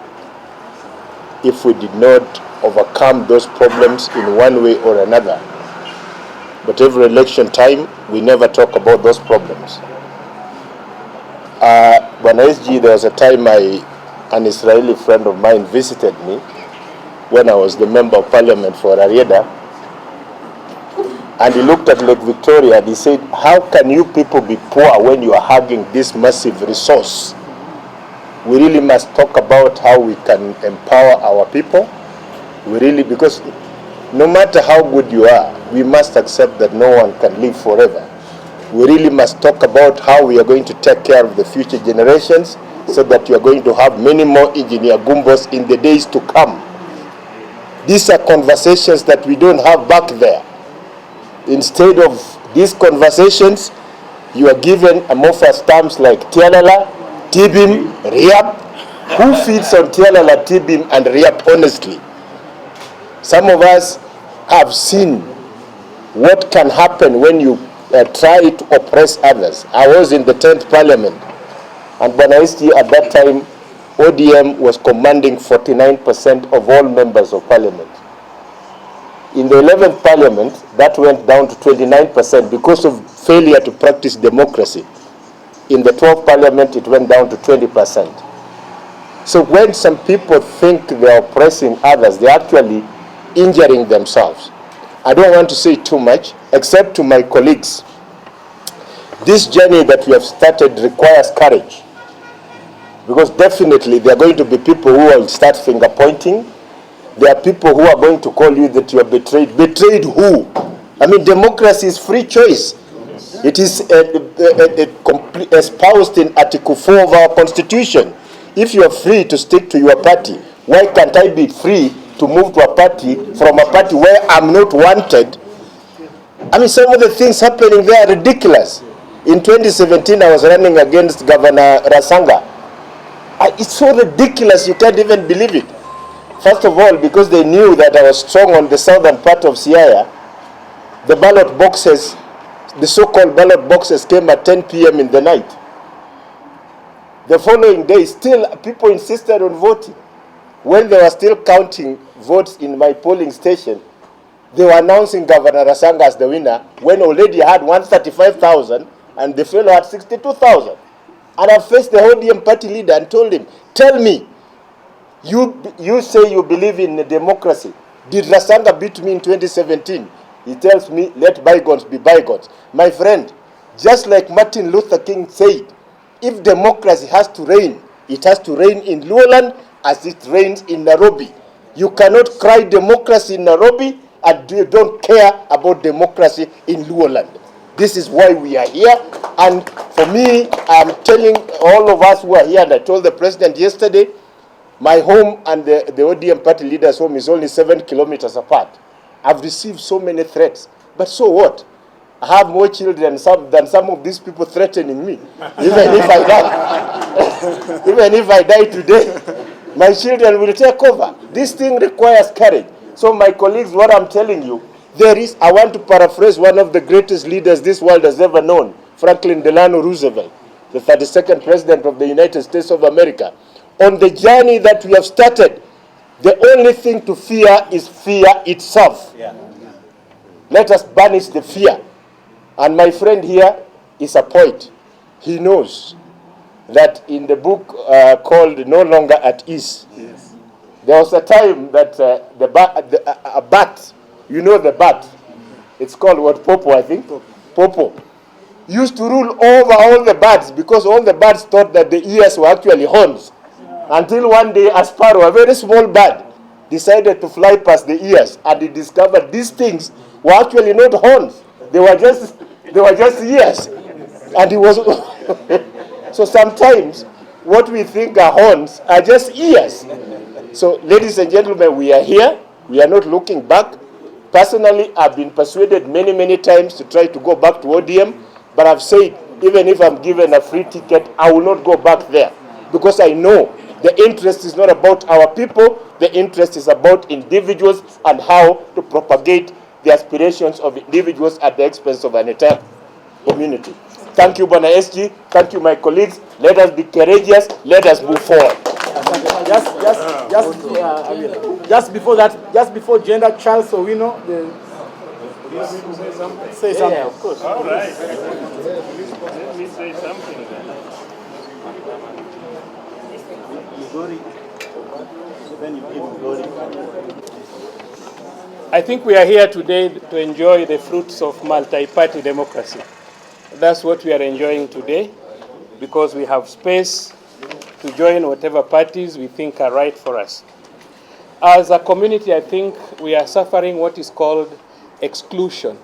if we did not overcome those problems in one way or another. But every election time, we never talk about those problems. When SG, there was a time an Israeli friend of mine visited me when I was the member of parliament for Arieda, and he looked at Lake Victoria and he said, how can you people be poor when you are having this massive resource? We really must talk about how we can empower our people. Because no matter how good you are, we must accept that no one can live forever. We really must talk about how we are going to take care of the future generations so that you are going to have many more engineer Gumbos in the days to come. These are conversations that we don't have back there. Instead of these conversations, you are given amorphous terms like tialala, tibim, riap. Who feeds on tialala, tibim, and riap, honestly? Some of us have seen what can happen when you try to oppress others. I was in the 10th Parliament, and Banaisti at that time, ODM was commanding 49% of all members of Parliament. In the 11th Parliament, that went down to 29% because of failure to practice democracy. In the 12th Parliament, it went down to 20%. So when some people think they're oppressing others, they're actually injuring themselves. I don't want to say too much, except to my colleagues. This journey that we have started requires courage, because definitely there are going to be people who will start finger pointing. There are people who are going to call you that you are betrayed. Betrayed who? I mean, democracy is free choice. It is espoused in Article 4 of our Constitution. If you are free to stick to your party, why can't I be free to move to a party from a party where I'm not wanted? I mean, some of the things happening there are ridiculous. In 2017, I was running against Governor Rasanga. It's so ridiculous, you can't even believe it. First of all, because they knew that I was strong on the southern part of Siaya, the ballot boxes, the so-called ballot boxes, came at 10 p.m. in the night. The following day, still people insisted on voting. When they were still counting votes in my polling station, they were announcing Governor Rasanga as the winner when already had 135,000 and the fellow had 62,000. And I faced the ODM party leader and told him, tell me, you say you believe in democracy. Did Rasanga beat me in 2017? He tells me, let bygones be bygones. My friend, just like Martin Luther King said, if democracy has to reign, it has to reign in Luoland as it reigns in Nairobi. You cannot cry democracy in Nairobi and you don't care about democracy in Luoland. This is why we are here. And for me, I'm telling all of us who are here, and I told the president yesterday, my home and the ODM party leader's home is only 7 kilometers apart. I've received so many threats. But so what? I have more children than some of these people threatening me. Even if I die, even if I die today, my children will take over. This thing requires courage. So my colleagues, what I'm telling you, I want to paraphrase one of the greatest leaders this world has ever known, Franklin Delano Roosevelt, the 32nd president of the United States of America. On the journey that we have started, the only thing to fear is fear itself. Yeah. Let us banish the fear. And my friend here is a poet. He knows that in the book called No Longer at Ease, yes, there was a time that a bat, you know the bat, it's called what, Popo, I think? Popo. Used to rule over all the birds because all the birds thought that the ears were actually horns. Until one day a sparrow, a very small bird, decided to fly past the ears, and he discovered these things were actually not horns. They were just ears. And he was so sometimes what we think are horns are just ears. So ladies and gentlemen, we are here. We are not looking back. Personally, I've been persuaded many, many times to try to go back to ODM, but I've said, even if I'm given a free ticket, I will not go back there, because I know the interest is not about our people. The interest is about individuals and how to propagate the aspirations of individuals at the expense of an entire community. Thank you, Bwana SG. Thank you, my colleagues. Let us be courageous. Let us move forward. Just before that, just before gender, Charles Owino, say something. Yeah, of course. All right. Let me say something then. I think we are here today to enjoy the fruits of multi-party democracy. That's what we are enjoying today, because we have space to join whatever parties we think are right for us. As a community, I think we are suffering what is called exclusion,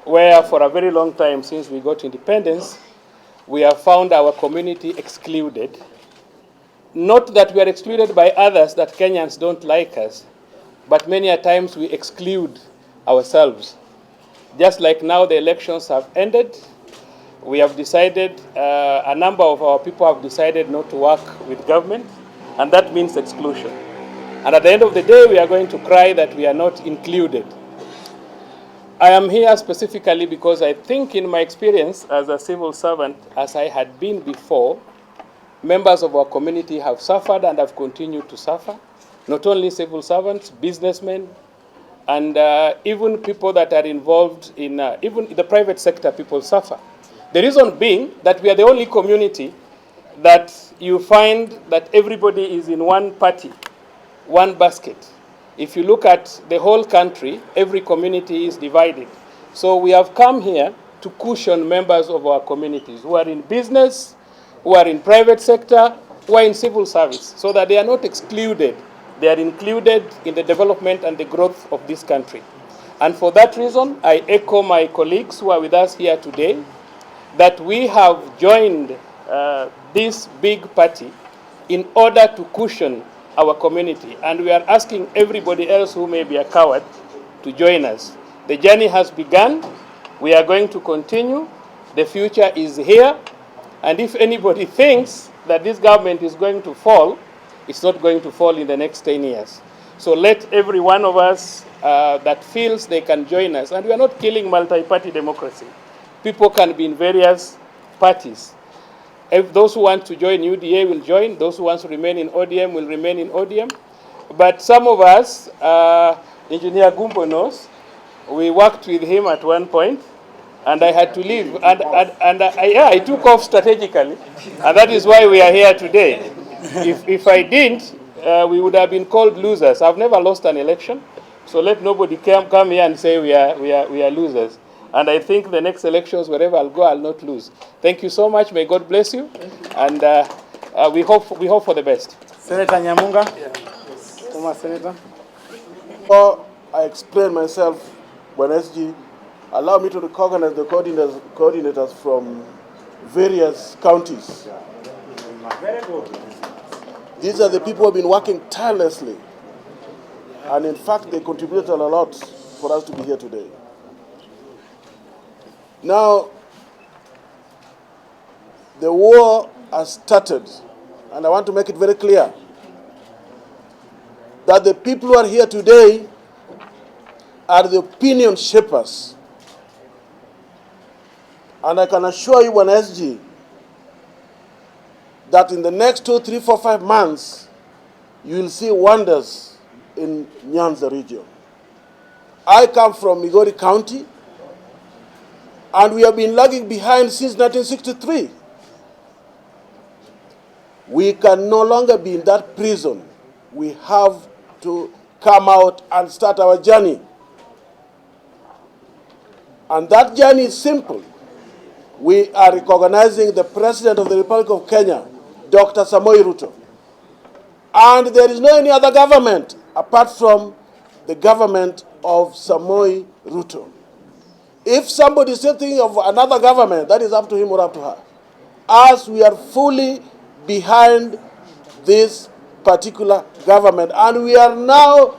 where for a very long time since we got independence, we have found our community excluded. Not that we are excluded by others, that Kenyans don't like us, but many a times we exclude ourselves. Just like now the elections have ended, we have decided, a number of our people have decided not to work with government, and that means exclusion. And at the end of the day, we are going to cry that we are not included. I am here specifically because I think in my experience as a civil servant, as I had been before, members of our community have suffered and have continued to suffer. Not only civil servants, businessmen, and even people that are involved in, even the private sector, people suffer. The reason being that we are the only community that you find that everybody is in one party, one basket. If you look at the whole country, every community is divided. So we have come here to cushion members of our communities who are in business, who are in private sector, who are in civil service, so that they are not excluded. They are included in the development and the growth of this country. And for that reason, I echo my colleagues who are with us here today, that we have joined this big party in order to cushion our community. And we are asking everybody else who may be a coward to join us. The journey has begun. We are going to continue. The future is here. And if anybody thinks that this government is going to fall, it's not going to fall in the next 10 years. So let every one of us that feels they can join us, and we are not killing multi-party democracy. People can be in various parties. If those who want to join UDA will join. Those who want to remain in ODM will remain in ODM. But some of us, Engineer Gumbo knows, we worked with him at one point, and I had to leave. And I took off strategically, and that is why we are here today. If I didn't, we would have been called losers. I've never lost an election, so let nobody come here and say we are losers. And I think the next elections, wherever I'll go, I'll not lose. Thank you so much. May God bless you. And we hope for the best. Senator Nyamunga. Former Senator. Before I explain myself, when SG, allow me to recognize the coordinators from various counties. Very good. These are the people who have been working tirelessly. And in fact, they contributed a lot for us to be here today. Now, the war has started, and I want to make it very clear that the people who are here today are the opinion shapers. And I can assure you, SG, that in the next 2, 3, 4, 5 months, you will see wonders in Nyanza region. I come from Migori County, and we have been lagging behind since 1963. We can no longer be in that prison. We have to come out and start our journey. And that journey is simple. We are recognizing the President of the Republic of Kenya, Dr. Samoei Ruto. And there is no any other government apart from the government of Samoei Ruto. If somebody is still thinking of another government, that is up to him or up to her. As we are fully behind this particular government, and we are now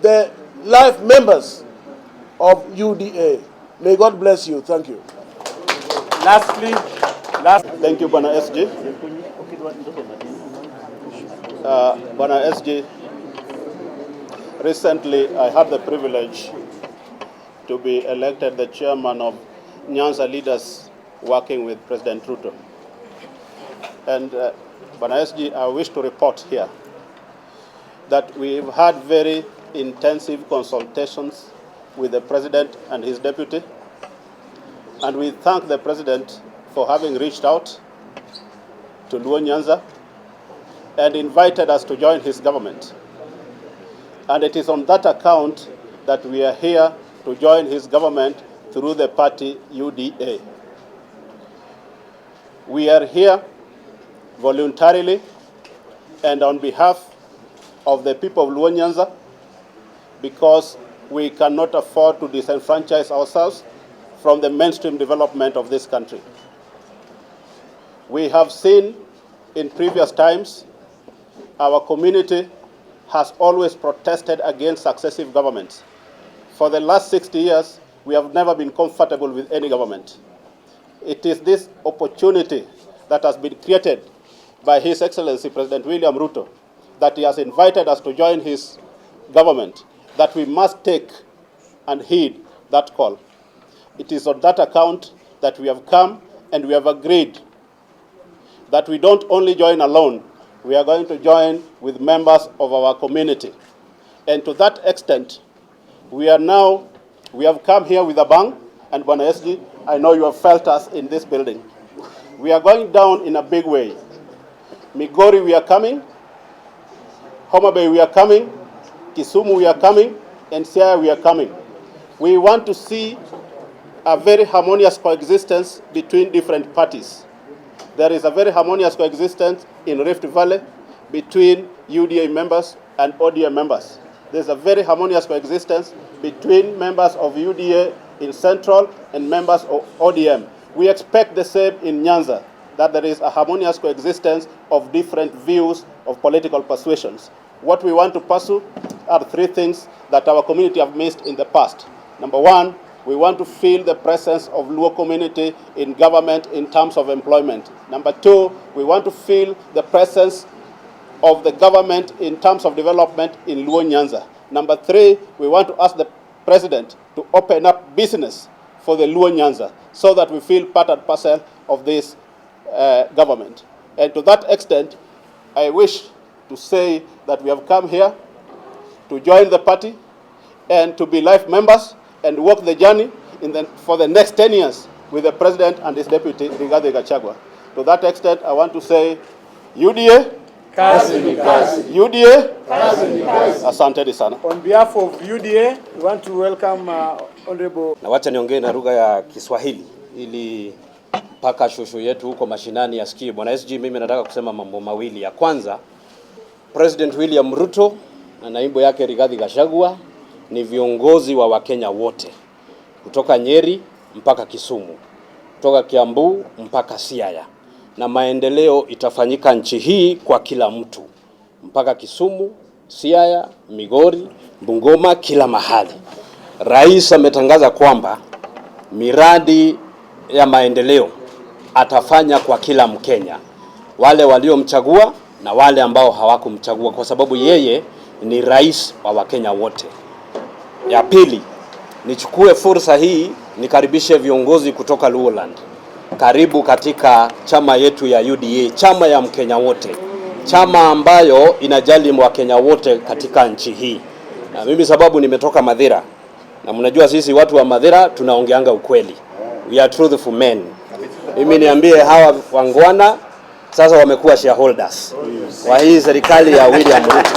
the life members of UDA. May God bless you. Thank you. Thank you, Bwana SG. Bwana SG, recently I had the privilege to be elected the chairman of Nyanza Leaders working with President Ruto. And Bwana SG, I wish to report here that we've had very intensive consultations with the President and his deputy. And we thank the President for having reached out to Luo Nyanza and invited us to join his government. And it is on that account that we are here to join his government through the party UDA. We are here voluntarily and on behalf of the people of Luo Nyanza because we cannot afford to disenfranchise ourselves from the mainstream development of this country. We have seen in previous times our community has always protested against successive governments. For the last 60 years, we have never been comfortable with any government. It is this opportunity that has been created by His Excellency President William Ruto, that he has invited us to join his government, that we must take and heed that call. It is on that account that we have come and we have agreed that we don't only join alone, we are going to join with members of our community. And to that extent, we have come here with a bang, and Bwana SG, I know you have felt us in this building. We are going down in a big way. Migori, we are coming. Homa Bay, we are coming. Kisumu, we are coming. And Siaya, we are coming. We want to see a very harmonious coexistence between different parties. There is a very harmonious coexistence in Rift Valley between UDA members and ODM members. There's a very harmonious coexistence between members of UDA in Central and members of ODM. We expect the same in Nyanza, that there is a harmonious coexistence of different views of political persuasions. What we want to pursue are three things that our community have missed in the past. Number one, we want to feel the presence of Luo community in government in terms of employment. Number two, we want to feel the presence of the government in terms of development in Luo Nyanza. Number three, we want to ask the president to open up business for the Luo Nyanza so that we feel part and parcel of this government. And to that extent, I wish to say that we have come here to join the party and to be life members and walk the journey for the next 10 years with the president and his deputy, Rigathi Gachagua. To that extent, I want to say, UDA, Kazi ni kazi. UDA, Kazi ni kazi. Asante sana. On behalf of UDA, we want to welcome Honorable. Na wacha niongee na lugha ya Kiswahili ili mpaka shosho yetu huko mashinani asikie. Bwana SG, mimi nataka kusema mambo mawili. Ya kwanza, President William Ruto na naibu yake Rigathi Gachagua ni viongozi wa Wakenya wote, kutoka Nyeri mpaka Kisumu, kutoka Kiambu mpaka Siaya, na maendeleo itafanyika nchi hii kwa kila mtu, mpaka Kisumu, Siaya, Migori, Bungoma, kila mahali. Rais ametangaza kwamba miradi ya maendeleo atafanya kwa kila Mkenya, wale waliomchagua na wale ambao hawakumchagua, kwa sababu yeye ni rais wa Wakenya wote. Ya pili, nichukue fursa hii nikaribishe viongozi kutoka Luoland. Karibu katika chama yetu ya UDA, chama ya Mkenya wote, chama ambayo inajali Wakenya wote katika nchi hii. Na mimi sababu nimetoka Mathira, na mnajua sisi watu wa Mathira tunaongeanga ukweli. We are truthful men. Mimi niambie hawa wangwana sasa wamekuwa shareholders wa hii serikali ya William Ruto.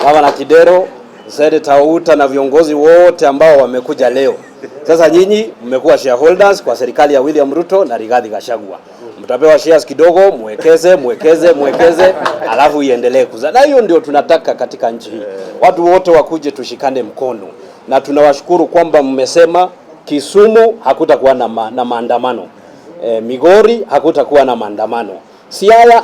Hawa na Kidero, Senator Outa na viongozi wote ambao wamekuja leo. Sasa nyinyi mmekuwa shareholders kwa serikali ya William Ruto na Rigathi Gachagua. Mtapewa shares kidogo, muwekeze, alafu iendelee kuzaa. Na hiyo ndio tunataka katika nchi hii. Watu wote wakuje tushikane mkono. Na tunawashukuru kwamba mmesema Kisumu hakutakuwa na maandamano. Migori hakutakuwa na maandamano. Siaya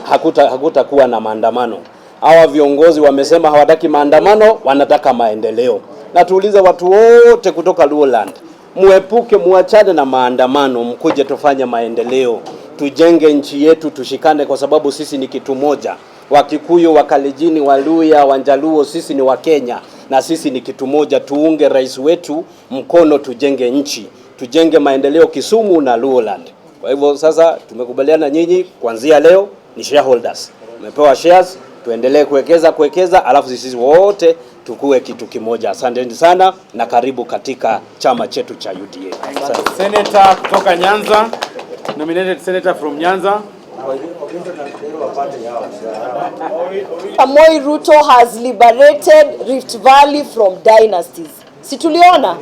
hakutakuwa na maandamano. Hawa viongozi wamesema hawataki maandamano, wanataka maendeleo. Na tuulize watu wote kutoka Luoland, muepuke, muachane na maandamano, mkuje tufanye maendeleo. Tujenge nchi yetu, tushikane, kwa sababu sisi ni kitu moja. Wakikuyu, Wakalenjin, Waluya, Wanjaluo, sisi ni Wakenya na sisi ni kitu moja. Tuunge rais wetu mkono, tujenge nchi, tujenge maendeleo Kisumu na Luoland. Kwa hivyo sasa tumekubaliana nyinyi kuanzia leo ni shareholders. Umepewa shares, tuendelee kuwekeza, alafu sisi wote tukue kitu kimoja. Asanteni sana na karibu katika chama chetu cha UDA. Senator kutoka Nyanza, nominated senator from Nyanza. Samoei Ruto has liberated Rift Valley from dynasties. Si tuliona?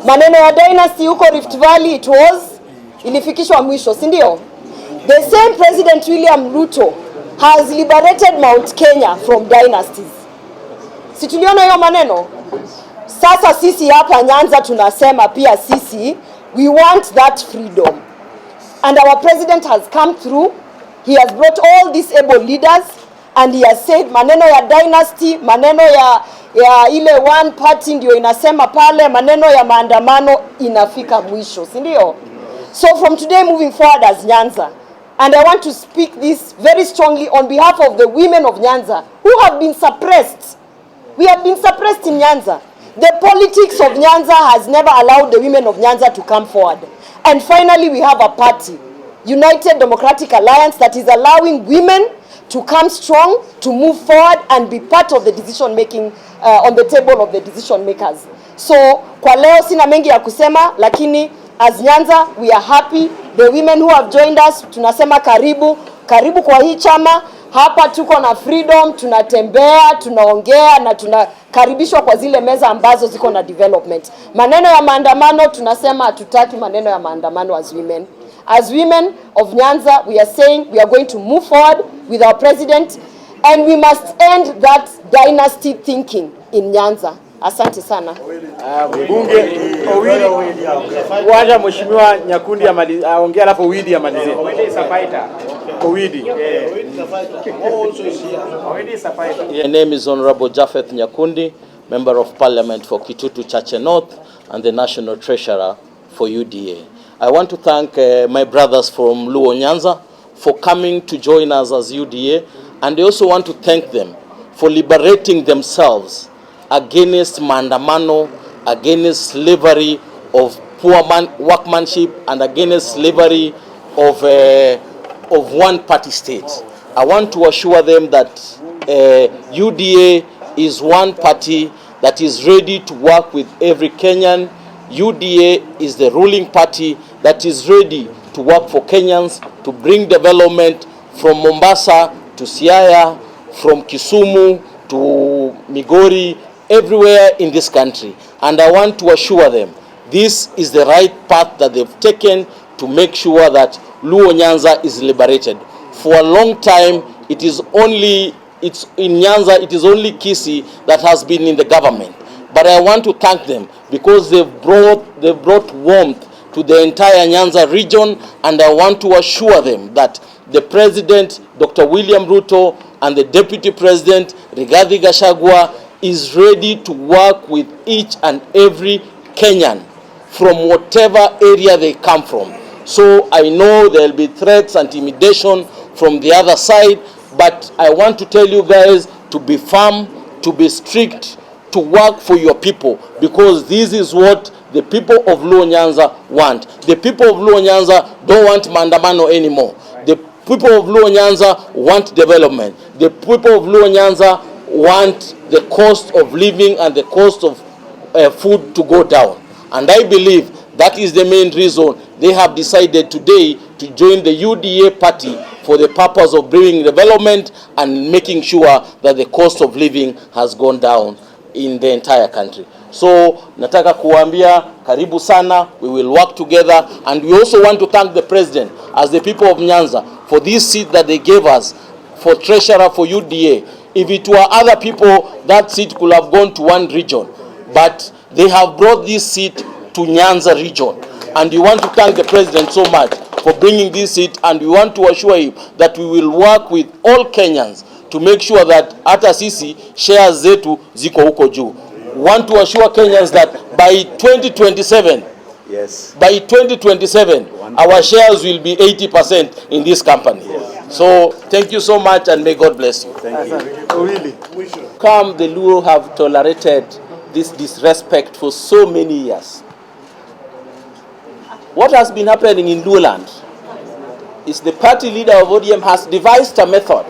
Maneno ya dynasty huko Rift Valley ilifikishwa mwisho, si ndio? The same President William Ruto has liberated Mount Kenya from dynasties. Si tuliona hiyo maneno? Sasa sisi hapa Nyanza tunasema pia sisi we want that freedom. And our president has come through. He has brought all these able leaders and he has said maneno ya dynasty, maneno ya ile one party ndio inasema pale, maneno ya maandamano inafika mwisho, si ndio? So from today moving forward as Nyanza, and I want to speak this very strongly on behalf of the women of Nyanza who have been suppressed. We have been suppressed in Nyanza. The politics of Nyanza has never allowed the women of Nyanza to come forward. And finally, we have a party, United Democratic Alliance, that is allowing women to come strong, to move forward and be part of the decision making, on the table of the decision makers. So, kwa leo sina mengi ya kusema, lakini as Nyanza, we are happy. The women who have joined us, tunasema karibu, karibu kwa hii chama. Hapa tuko na freedom, tunatembea, tunaongea na tunakaribishwa kwa zile meza ambazo ziko na development. Maneno ya maandamano tunasema hatutaki maneno ya maandamano as women. As women of Nyanza, we are saying we are going to move forward with our president and we must end that dynasty thinking in Nyanza. Asante sana. Mbunge Owino, wacha Mheshimiwa Nyakundi aongea alafu Owidi amalizie. Owidi. My name is Honorable Japheth Nyakundi, Member of Parliament for Kitutu Chache North and the National Treasurer for UDA. I want to thank my brothers from Luo Nyanza for coming to join us as UDA, and I also want to thank them for liberating themselves against maandamano, against slavery of poor workmanship, and against slavery of one-party state. I want to assure them that UDA is one party that is ready to work with every Kenyan. UDA is the ruling party that is ready to work for Kenyans, to bring development from Mombasa to Siaya, from Kisumu to Migori, everywhere in this country. And I want to assure them this is the right path that they've taken to make sure that Luo Nyanza is liberated. For a long time, in Nyanza, it is only Kisi that has been in the government. But I want to thank them because they've brought warmth to the entire Nyanza region, and I want to assure them that the President, Dr. William Ruto, and the Deputy President, Rigathi Gachagua, is ready to work with each and every Kenyan from whatever area they come from. So I know there will be threats and intimidation from the other side, but I want to tell you guys to be firm, to be strict, to work for your people, because this is what the people of Luo Nyanza want. The people of Luo Nyanza don't want maandamano anymore. The people of Luo Nyanza want development. The people of Luo Nyanza want the cost of living and the cost of food to go down. And I believe that is the main reason they have decided today to join the UDA party for the purpose of bringing development and making sure that the cost of living has gone down in the entire country. So nataka kuambia karibu sana, we will work together, and we also want to thank the president as the people of Nyanza for this seat that they gave us for treasurer for UDA. If it were other people, that seat could have gone to one region, but they have brought this seat to Nyanza region, and we want to thank the president so much for bringing this seat, and we want to assure him that we will work with all Kenyans to make sure that hata sisi shares zetu ziko huko juu. We want to assure Kenyans that by 2027, by 2027, our shares will be 80% in this company. So thank you so much, and may God bless you. Thank you. Come, the Luo have tolerated this disrespect for so many years. What has been happening in Luoland is the party leader of ODM has devised a method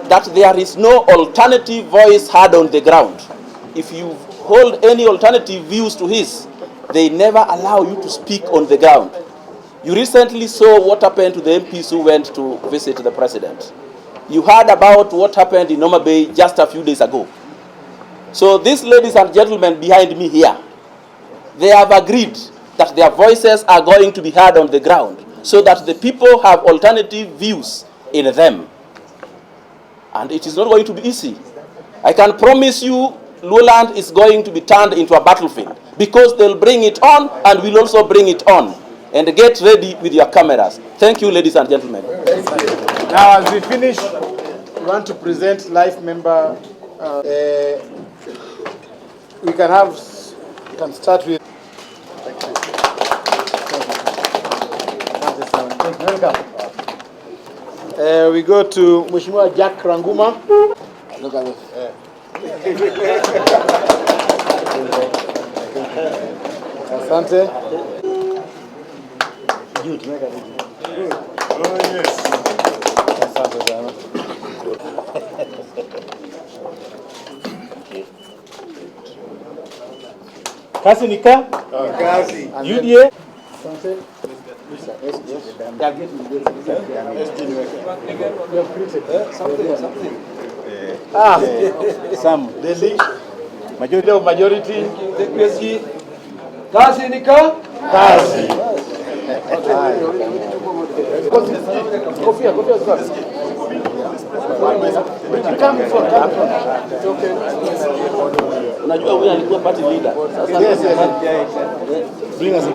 that there is no alternative voice heard on the ground. If you hold any alternative views to his, they never allow you to speak on the ground. You recently saw what happened to the MPs who went to visit the president. You heard about what happened in Mutembei just a few days ago. So these ladies and gentlemen behind me here, they have agreed that their voices are going to be heard on the ground so that the people have alternative views in them. And it is not going to be easy. I can promise you Luoland is going to be turned into a battlefield because they'll bring it on and we'll also bring it on. And get ready with your cameras. Thank you, ladies and gentlemen. Now, as we finish, We want to present life member. We can start with. We go to Mheshimiwa Jack Ranguma. Look at this. Asante. Asante sana. Kazi ni ka? Kazi. UDA. Asante. Some. Majority. Kazi ni ka? Kazi. Kofia. Unajua huyu alikuwa party leader. Sasa